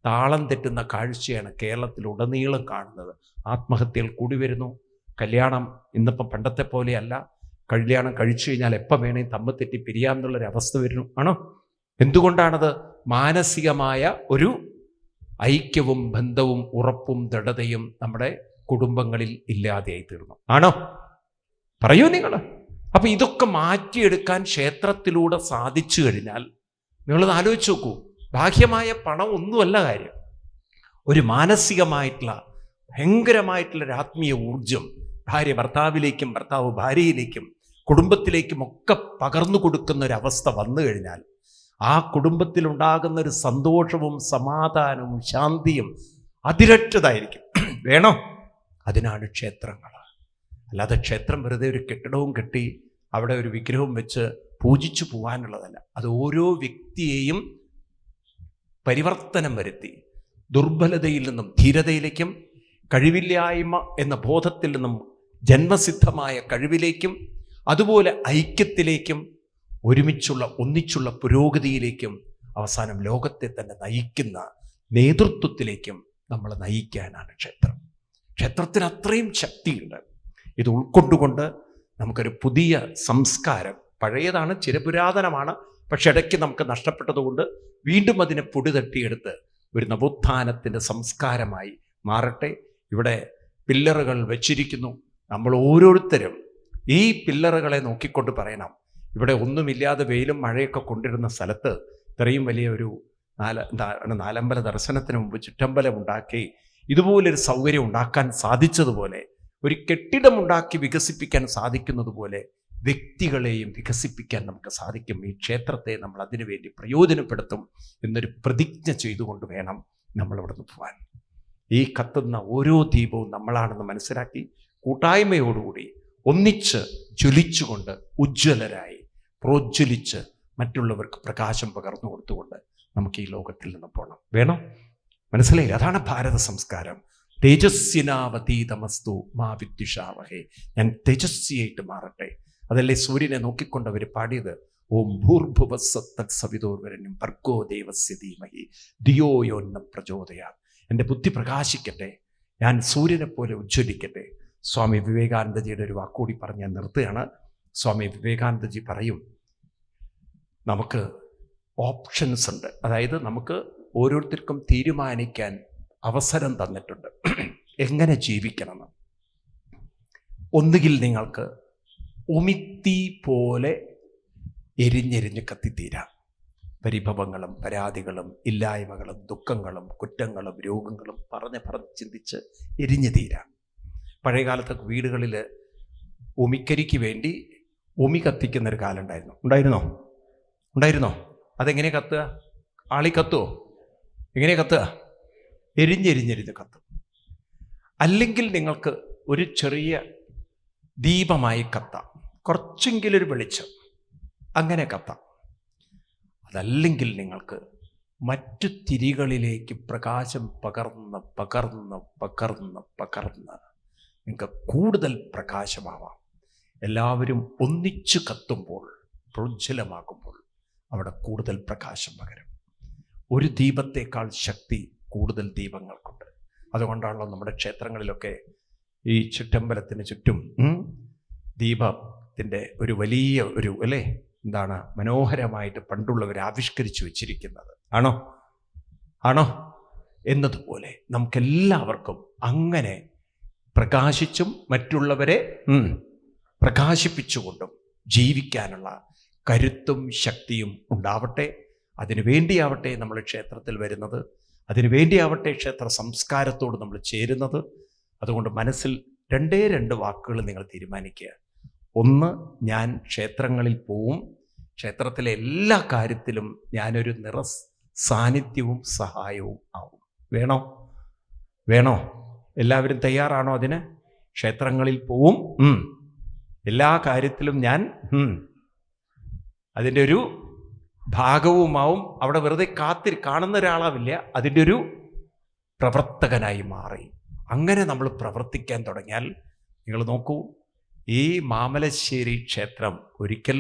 താളം തെറ്റുന്ന കാഴ്ചയാണ് കേരളത്തിലുടനീളം കാണുന്നത്. ആത്മഹത്യകൾ കൂടി വരുന്നു. കല്യാണം ഇന്നിപ്പം പണ്ടത്തെ പോലെയല്ല. കല്യാണം കഴിച്ചു കഴിഞ്ഞാൽ എപ്പോൾ വേണേൽ തമ്മിൽ തെറ്റി പിരിയാം എന്നുള്ളൊരവസ്ഥ വരുന്നു. ആണോ? എന്തുകൊണ്ടാണത്? മാനസികമായ ഒരു ഐക്യവും ബന്ധവും ഉറപ്പും ദൃഢതയും നമ്മുടെ കുടുംബങ്ങളിൽ ഇല്ലാതെയായി തീർന്നു. ആണോ? പറയൂ നിങ്ങൾ. അപ്പം ഇതൊക്കെ മാറ്റിയെടുക്കാൻ ക്ഷേത്രത്തിലൂടെ സാധിച്ചു കഴിഞ്ഞാൽ നിങ്ങളത് ആലോചിച്ച് നോക്കൂ. ബാഹ്യമായ പണം ഒന്നുമല്ല കാര്യം. ഒരു മാനസികമായിട്ടുള്ള ഭയങ്കരമായിട്ടുള്ളൊരു ആത്മീയ ഊർജം ഭാര്യ ഭർത്താവിലേക്കും ഭർത്താവ് ഭാര്യയിലേക്കും കുടുംബത്തിലേക്കും ഒക്കെ പകർന്നു കൊടുക്കുന്ന ഒരവസ്ഥ വന്നു കഴിഞ്ഞാൽ ആ കുടുംബത്തിലുണ്ടാകുന്ന ഒരു സന്തോഷവും സമാധാനവും ശാന്തിയും അതിരറ്റതായിരിക്കും. വേണോ? അതിനാണ് ക്ഷേത്രങ്ങൾ. അല്ലാതെ ക്ഷേത്രം വെറുതെ ഒരു കെട്ടിടവും കെട്ടി അവിടെ ഒരു വിഗ്രഹവും വെച്ച് പൂജിച്ചു പോകാനുള്ളതല്ല. അത് ഓരോ വ്യക്തിയെയും പരിവർത്തനം വരുത്തി ദുർബലതയിൽ നിന്നും ധീരതയിലേക്കും കഴിവില്ലായ്മ എന്ന ബോധത്തിൽ നിന്നും ജന്മസിദ്ധമായ കഴിവിലേക്കും അതുപോലെ ഐക്യത്തിലേക്കും ഒന്നിച്ചുള്ള പുരോഗതിയിലേക്കും അവസാനം ലോകത്തെ തന്നെ നയിക്കുന്ന നേതൃത്വത്തിലേക്കും നമ്മളെ നയിക്കാനാണ് ക്ഷേത്രം. ക്ഷേത്രത്തിന് അത്രയും ശക്തിയുണ്ട്. ഇത് ഉൾക്കൊണ്ടുകൊണ്ട് നമുക്കൊരു പുതിയ സംസ്കാരം, പഴയതാണ്, ചിരപുരാതനമാണ്, പക്ഷെ ഇടയ്ക്ക് നമുക്ക് നഷ്ടപ്പെട്ടതുകൊണ്ട് വീണ്ടും അതിനെ പൊടി തട്ടിയെടുത്ത് ഒരു നവോത്ഥാനത്തിൻ്റെ സംസ്കാരമായി മാറട്ടെ. ഇവിടെ പില്ലറുകൾ വെച്ചിരിക്കുന്നു. നമ്മൾ ഓരോരുത്തരും ഈ പില്ലറുകളെ നോക്കിക്കൊണ്ട് പറയണം, ഇവിടെ ഒന്നുമില്ലാതെ വെയിലും മഴയൊക്കെ കൊണ്ടിരുന്ന സ്ഥലത്ത് ഇത്രയും വലിയ ഒരു നാലമ്പല ദർശനത്തിന് മുമ്പ് ചുറ്റമ്പലം ഉണ്ടാക്കി ഇതുപോലൊരു സൗകര്യം ഉണ്ടാക്കാൻ സാധിച്ചതുപോലെ, ഒരു കെട്ടിടമുണ്ടാക്കി വികസിപ്പിക്കാൻ സാധിക്കുന്നത് പോലെ വ്യക്തികളെയും വികസിപ്പിക്കാൻ നമുക്ക് സാധിക്കും. ഈ ക്ഷേത്രത്തെ നമ്മൾ അതിനുവേണ്ടി പ്രയോജനപ്പെടുത്തും എന്നൊരു പ്രതിജ്ഞ ചെയ്തുകൊണ്ട് വേണം നമ്മളവിടെ നിന്ന് പോകാൻ. ഈ കത്തുന്ന ഓരോ ദീപവും നമ്മളാണെന്ന് മനസ്സിലാക്കി കൂട്ടായ്മയോടുകൂടി ഒന്നിച്ച് ജ്വലിച്ചുകൊണ്ട് ഉജ്ജ്വലരായി പ്രോജ്വലിച്ച് മറ്റുള്ളവർക്ക് പ്രകാശം പകർന്നു കൊടുത്തുകൊണ്ട് നമുക്ക് ഈ ലോകത്തിൽ നിന്ന് പോകണം. വേണം? മനസ്സിലായില്ല? അതാണ് ഭാരത സംസ്കാരം. തേജസ്വിനാവതീതമസ്തു മാ വിദ്വിഷാവഹേ. ഞാൻ തേജസ്വിയായിട്ട് മാറട്ടെ. അതല്ലേ സൂര്യനെ നോക്കിക്കൊണ്ട് അവർ പാടിയത്. ഓം ഭൂർഭുവസ്സത്തത് സവിതോർവരനും ഭർഗോ ദേവസ്യ ധീമഹി ധിയോ യോ ന പ്രചോദയാത്. എൻ്റെ ബുദ്ധി പ്രകാശിക്കട്ടെ, ഞാൻ സൂര്യനെ പോലെ ഉജ്ജ്വലിക്കട്ടെ. സ്വാമി വിവേകാനന്ദജിയുടെ ഒരു വാക്കുകൂടി പറഞ്ഞ് ഞാൻ നിർത്തുകയാണ്. സ്വാമി വിവേകാനന്ദജി പറയും, നമുക്ക് ഓപ്ഷൻസ് ഉണ്ട്. അതായത് നമുക്ക് ഓരോരുത്തർക്കും തീരുമാനിക്കാൻ അവസരം തന്നിട്ടുണ്ട് എങ്ങനെ ജീവിക്കണമെന്ന്. ഒന്നുകിൽ നിങ്ങൾക്ക് ഉമിത്തി പോലെ എരിഞ്ഞെരിഞ്ഞ് കത്തിത്തീരാം. പരിഭവങ്ങളും പരാതികളും ഇല്ലായ്മകളും ദുഃഖങ്ങളും കുറ്റങ്ങളും രോഗങ്ങളും പറഞ്ഞ് ചിന്തിച്ച് എരിഞ്ഞു തീരാം. പഴയകാലത്തൊക്കെ വീടുകളിൽ ഉമിക്കരിക്ക് വേണ്ടി ഉമി കത്തിക്കുന്നൊരു കാലം ഉണ്ടായിരുന്നോ? അതെങ്ങനെ കത്തുക? ആളി കത്തുമോ? എങ്ങനെ കത്തുക? എരിഞ്ഞെരിഞ്ഞെരിഞ്ഞ് കത്തും. അല്ലെങ്കിൽ നിങ്ങൾക്ക് ഒരു ചെറിയ ദീപമായി കത്താം, കുറച്ചെങ്കിലും ഒരു വെളിച്ചം, അങ്ങനെ കത്താം. അതല്ലെങ്കിൽ നിങ്ങൾക്ക് മറ്റു തിരികളിലേക്ക് പ്രകാശം പകർന്ന് പകർന്ന് പകർന്ന് പകർന്ന് നിങ്ങൾക്ക് കൂടുതൽ പ്രകാശമാവാം. എല്ലാവരും ഒന്നിച്ചു കത്തുമ്പോൾ, പ്രോജ്വലമാകുമ്പോൾ അവിടെ കൂടുതൽ പ്രകാശം പകരും. ഒരു ദീപത്തേക്കാൾ ശക്തി കൂടുതൽ ദീപങ്ങൾക്കുണ്ട്. അതുകൊണ്ടാണല്ലോ നമ്മുടെ ക്ഷേത്രങ്ങളിലൊക്കെ ഈ ചുറ്റമ്പലത്തിന് ചുറ്റും ദീപത്തിൻ്റെ ഒരു വലിയ ഒരു മനോഹരമായിട്ട് പണ്ടുള്ളവർ ആവിഷ്കരിച്ചു വെച്ചിരിക്കുന്നത്. ആണോ എന്നതുപോലെ നമുക്കെല്ലാവർക്കും അങ്ങനെ പ്രകാശിച്ചും മറ്റുള്ളവരെ പ്രകാശിപ്പിച്ചുകൊണ്ടും ജീവിക്കാനുള്ള കരുത്തും ശക്തിയും ഉണ്ടാവട്ടെ. അതിനുവേണ്ടിയാവട്ടെ നമ്മൾ ക്ഷേത്രത്തിൽ വരുന്നത്, അതിനുവേണ്ടിയാവട്ടെ ക്ഷേത്ര സംസ്കാരത്തോട് നമ്മൾ ചേരുന്നത്. അതുകൊണ്ട് മനസ്സിൽ രണ്ട് വാക്കുകൾ നിങ്ങൾ തീരുമാനിക്കുക. ഒന്ന്, ഞാൻ ക്ഷേത്രങ്ങളിൽ പോവും, ക്ഷേത്രത്തിലെ എല്ലാ കാര്യത്തിലും ഞാനൊരു സാന്നിധ്യവും സഹായവും ആവും. വേണോ? എല്ലാവരും തയ്യാറാണോ അതിന്? ക്ഷേത്രങ്ങളിൽ പോവും, എല്ലാ കാര്യത്തിലും ഞാൻ അതിൻ്റെ ഒരു ഭാഗവുമാവും. അവിടെ വെറുതെ കാണുന്ന ഒരാളാവില്ല, അതിൻ്റെ ഒരു പ്രവർത്തകനായി മാറി. അങ്ങനെ നമ്മൾ പ്രവർത്തിക്കാൻ തുടങ്ങിയാൽ നിങ്ങൾ നോക്കൂ, ഈ മാമലശ്ശേരി ക്ഷേത്രം ഒരിക്കൽ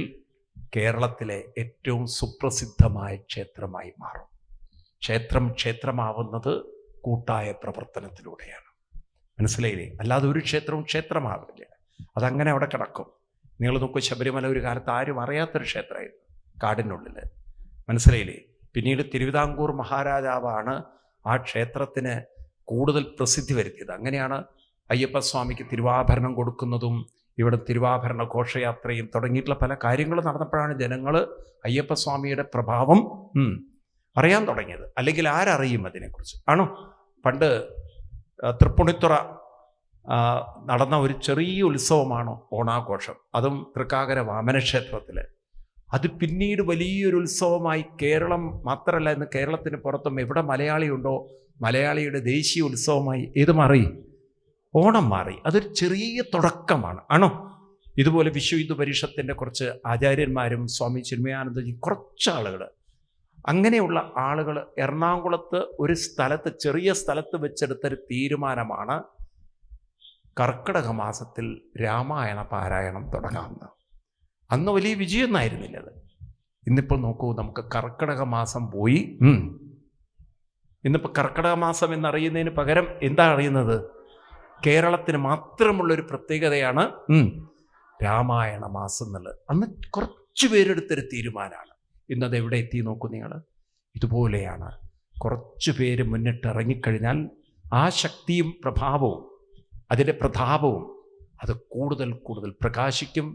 കേരളത്തിലെ ഏറ്റവും സുപ്രസിദ്ധമായ ക്ഷേത്രമായി മാറും. ക്ഷേത്രമാവുന്നത് കൂട്ടായ പ്രവർത്തനത്തിലൂടെയാണ്. മനസ്സിലായില്ലേ? അല്ലാതെ ഒരു ക്ഷേത്രമാവില്ല. അതങ്ങനെ അവിടെ കിടക്കും. നിങ്ങൾ നോക്കൂ, ശബരിമല ഒരു കാലത്ത് ആരും അറിയാത്തൊരു ക്ഷേത്രമായിരുന്നു, കാടിനുള്ളിൽ. മനസ്സിലായില്ലേ? പിന്നീട് തിരുവിതാംകൂർ മഹാരാജാവാണ് ആ ക്ഷേത്രത്തിന് കൂടുതൽ പ്രസിദ്ധി വരുത്തിയത്. അങ്ങനെയാണ് അയ്യപ്പസ്വാമിക്ക് തിരുവാഭരണം കൊടുക്കുന്നതും ഇവിടെ തിരുവാഭരണ ഘോഷയാത്രയും തുടങ്ങിയിട്ടുള്ള പല കാര്യങ്ങളും നടന്നപ്പോഴാണ് ജനങ്ങൾ അയ്യപ്പസ്വാമിയുടെ പ്രഭാവം അറിയാൻ തുടങ്ങിയത്. അല്ലെങ്കിൽ ആരറിയും അതിനെക്കുറിച്ച്? പണ്ട് തൃപ്പൂണിത്തുറ നടന്ന ഒരു ചെറിയ ഉത്സവമാണ് ഓണാഘോഷം. അതും തൃക്കാക്കര വാമനക്ഷേത്രത്തിൽ. അത് പിന്നീട് വലിയൊരു ഉത്സവമായി കേരളം മാത്രമല്ല, ഇന്ന് കേരളത്തിന് പുറത്തും എവിടെ മലയാളിയുണ്ടോ മലയാളിയുടെ ദേശീയ ഉത്സവമായി ഏത് മാറി? ഓണം മാറി. അതൊരു ചെറിയ തുടക്കമാണ്. ഇതുപോലെ വിശ്വ ഹിന്ദു പരിഷത്തിൻ്റെ കുറച്ച് ആചാര്യന്മാരും സ്വാമി ചിന്മയാനന്ദജി കുറച്ച് ആളുകൾ, അങ്ങനെയുള്ള ആളുകൾ എറണാകുളത്ത് ഒരു സ്ഥലത്ത്, ചെറിയ സ്ഥലത്ത് വെച്ചെടുത്തൊരു തീരുമാനമാണ് കർക്കിടക മാസത്തിൽ രാമായണ പാരായണം തുടങ്ങാമെന്ന്. അന്ന് വലിയ വിജയമൊന്നായിരുന്നില്ല അത്. ഇന്നിപ്പോൾ നോക്കൂ, നമുക്ക് കർക്കിടക മാസം പോയി. ഇന്നിപ്പോൾ കർക്കിടക മാസം എന്നറിയുന്നതിന് പകരം എന്താ അറിയുന്നത്? കേരളത്തിന് മാത്രമുള്ളൊരു പ്രത്യേകതയാണ് രാമായണ മാസം എന്നുള്ളത്. അന്ന് കുറച്ച് പേരെടുത്തൊരു തീരുമാനമാണ്. ഇന്നത് എവിടെ എത്തി നോക്കൂ നിങ്ങൾ. ഇതുപോലെയാണ് കുറച്ച് പേര് മുന്നിട്ട് ഇറങ്ങിക്കഴിഞ്ഞാൽ ആ ശക്തിയും പ്രഭാവവും അതിൻ്റെ പ്രതാപവും അത് കൂടുതൽ കൂടുതൽ പ്രകാശിക്കും.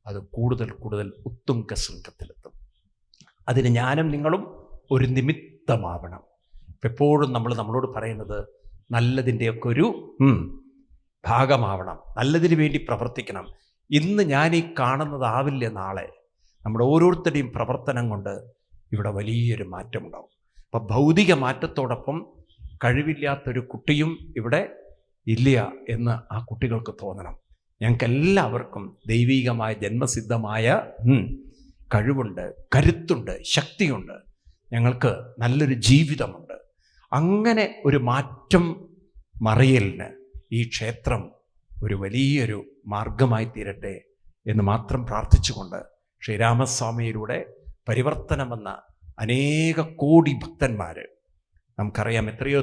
അത് കൂടുതൽ കൂടുതൽ ഉത്തുംഗ ശൃംഖത്തിലെത്തും. അതിന് ഞാനും നിങ്ങളും ഒരു നിമിത്തമാവണം. എപ്പോഴും നമ്മളോട് പറയുന്നത് നല്ലതിൻ്റെയൊക്കെ ഒരു ഭാഗമാവണം, നല്ലതിന് വേണ്ടി പ്രവർത്തിക്കണം. ഇന്ന് ഞാൻ ഈ കാണുന്നതാവില്ല നാളെ. നമ്മുടെ ഓരോരുത്തരുടെയും പ്രവർത്തനം കൊണ്ട് ഇവിടെ വലിയൊരു മാറ്റമുണ്ടാവും. അപ്പം ഭൗതിക മാറ്റത്തോടൊപ്പം കഴിവില്ലാത്തൊരു കുട്ടിയും ഇവിടെ ഇല്ല എന്ന് ആ കുട്ടികൾക്ക് തോന്നണം. ഞങ്ങൾക്കെല്ലാവർക്കും ദൈവികമായ ജന്മസിദ്ധമായ കഴിവുണ്ട്, കരുത്തുണ്ട്, ശക്തിയുണ്ട്, ഞങ്ങൾക്ക് നല്ലൊരു ജീവിതമുണ്ട്. അങ്ങനെ ഒരു മാറ്റം മറിയലിന് ഈ ക്ഷേത്രം ഒരു വലിയൊരു മാർഗമായി തീരട്ടെ എന്ന് മാത്രം പ്രാർത്ഥിച്ചുകൊണ്ട് ശ്രീരാമസ്വാമിയിലൂടെ പരിവർത്തനമെന്ന അനേക കോടി ഭക്തന്മാർ നമുക്കറിയാം എത്രയോ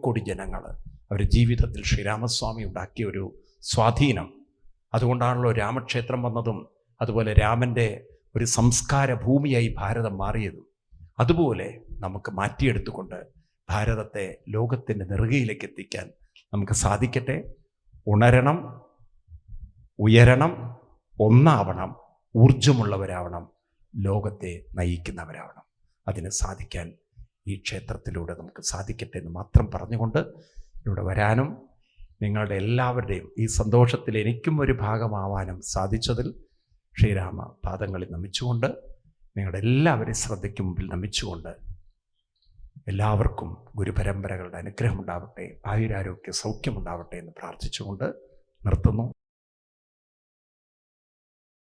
കോടി ജനങ്ങൾ അവരുടെ ജീവിതത്തിൽ ശ്രീരാമസ്വാമി ഉണ്ടാക്കിയ ഒരു സ്വാധീനം. അതുകൊണ്ടാണല്ലോ രാമക്ഷേത്രം വന്നതും അതുപോലെ രാമൻ്റെ ഒരു സംസ്കാര ഭൂമിയായി ഭാരതം മാറിയതും. അതുപോലെ നമുക്ക് മാറ്റിയെടുത്തുകൊണ്ട് ഭാരതത്തെ ലോകത്തിൻ്റെ നെറുകയിലേക്ക് എത്തിക്കാൻ നമുക്ക് സാധിക്കട്ടെ. ഉണരണം, ഉയരണം, ഒന്നാവണം, ഊർജമുള്ളവരാവണം, ലോകത്തെ നയിക്കുന്നവരാവണം. അതിന് സാധിക്കാൻ ഈ ക്ഷേത്രത്തിലൂടെ നമുക്ക് സാധിക്കട്ടെ എന്ന് മാത്രം പറഞ്ഞുകൊണ്ട് ഇവിടെ വരാനും നിങ്ങളുടെ എല്ലാവരുടെയും ഈ സന്തോഷത്തിൽ എനിക്കും ഒരു ഭാഗമാവാനും സാധിച്ചതിൽ ശ്രീരാമ പാദങ്ങളിൽ നമിച്ചുകൊണ്ട്, നിങ്ങളുടെ എല്ലാവരെയും ശ്രദ്ധയ്ക്ക് മുമ്പിൽ നമിച്ചുകൊണ്ട്, എല്ലാവർക്കും ഗുരുപരമ്പരകളുടെ അനുഗ്രഹം ഉണ്ടാവട്ടെ, ആയുരാരോഗ്യ സൗഖ്യമുണ്ടാവട്ടെ എന്ന് പ്രാർത്ഥിച്ചുകൊണ്ട് നിർത്തുന്നു.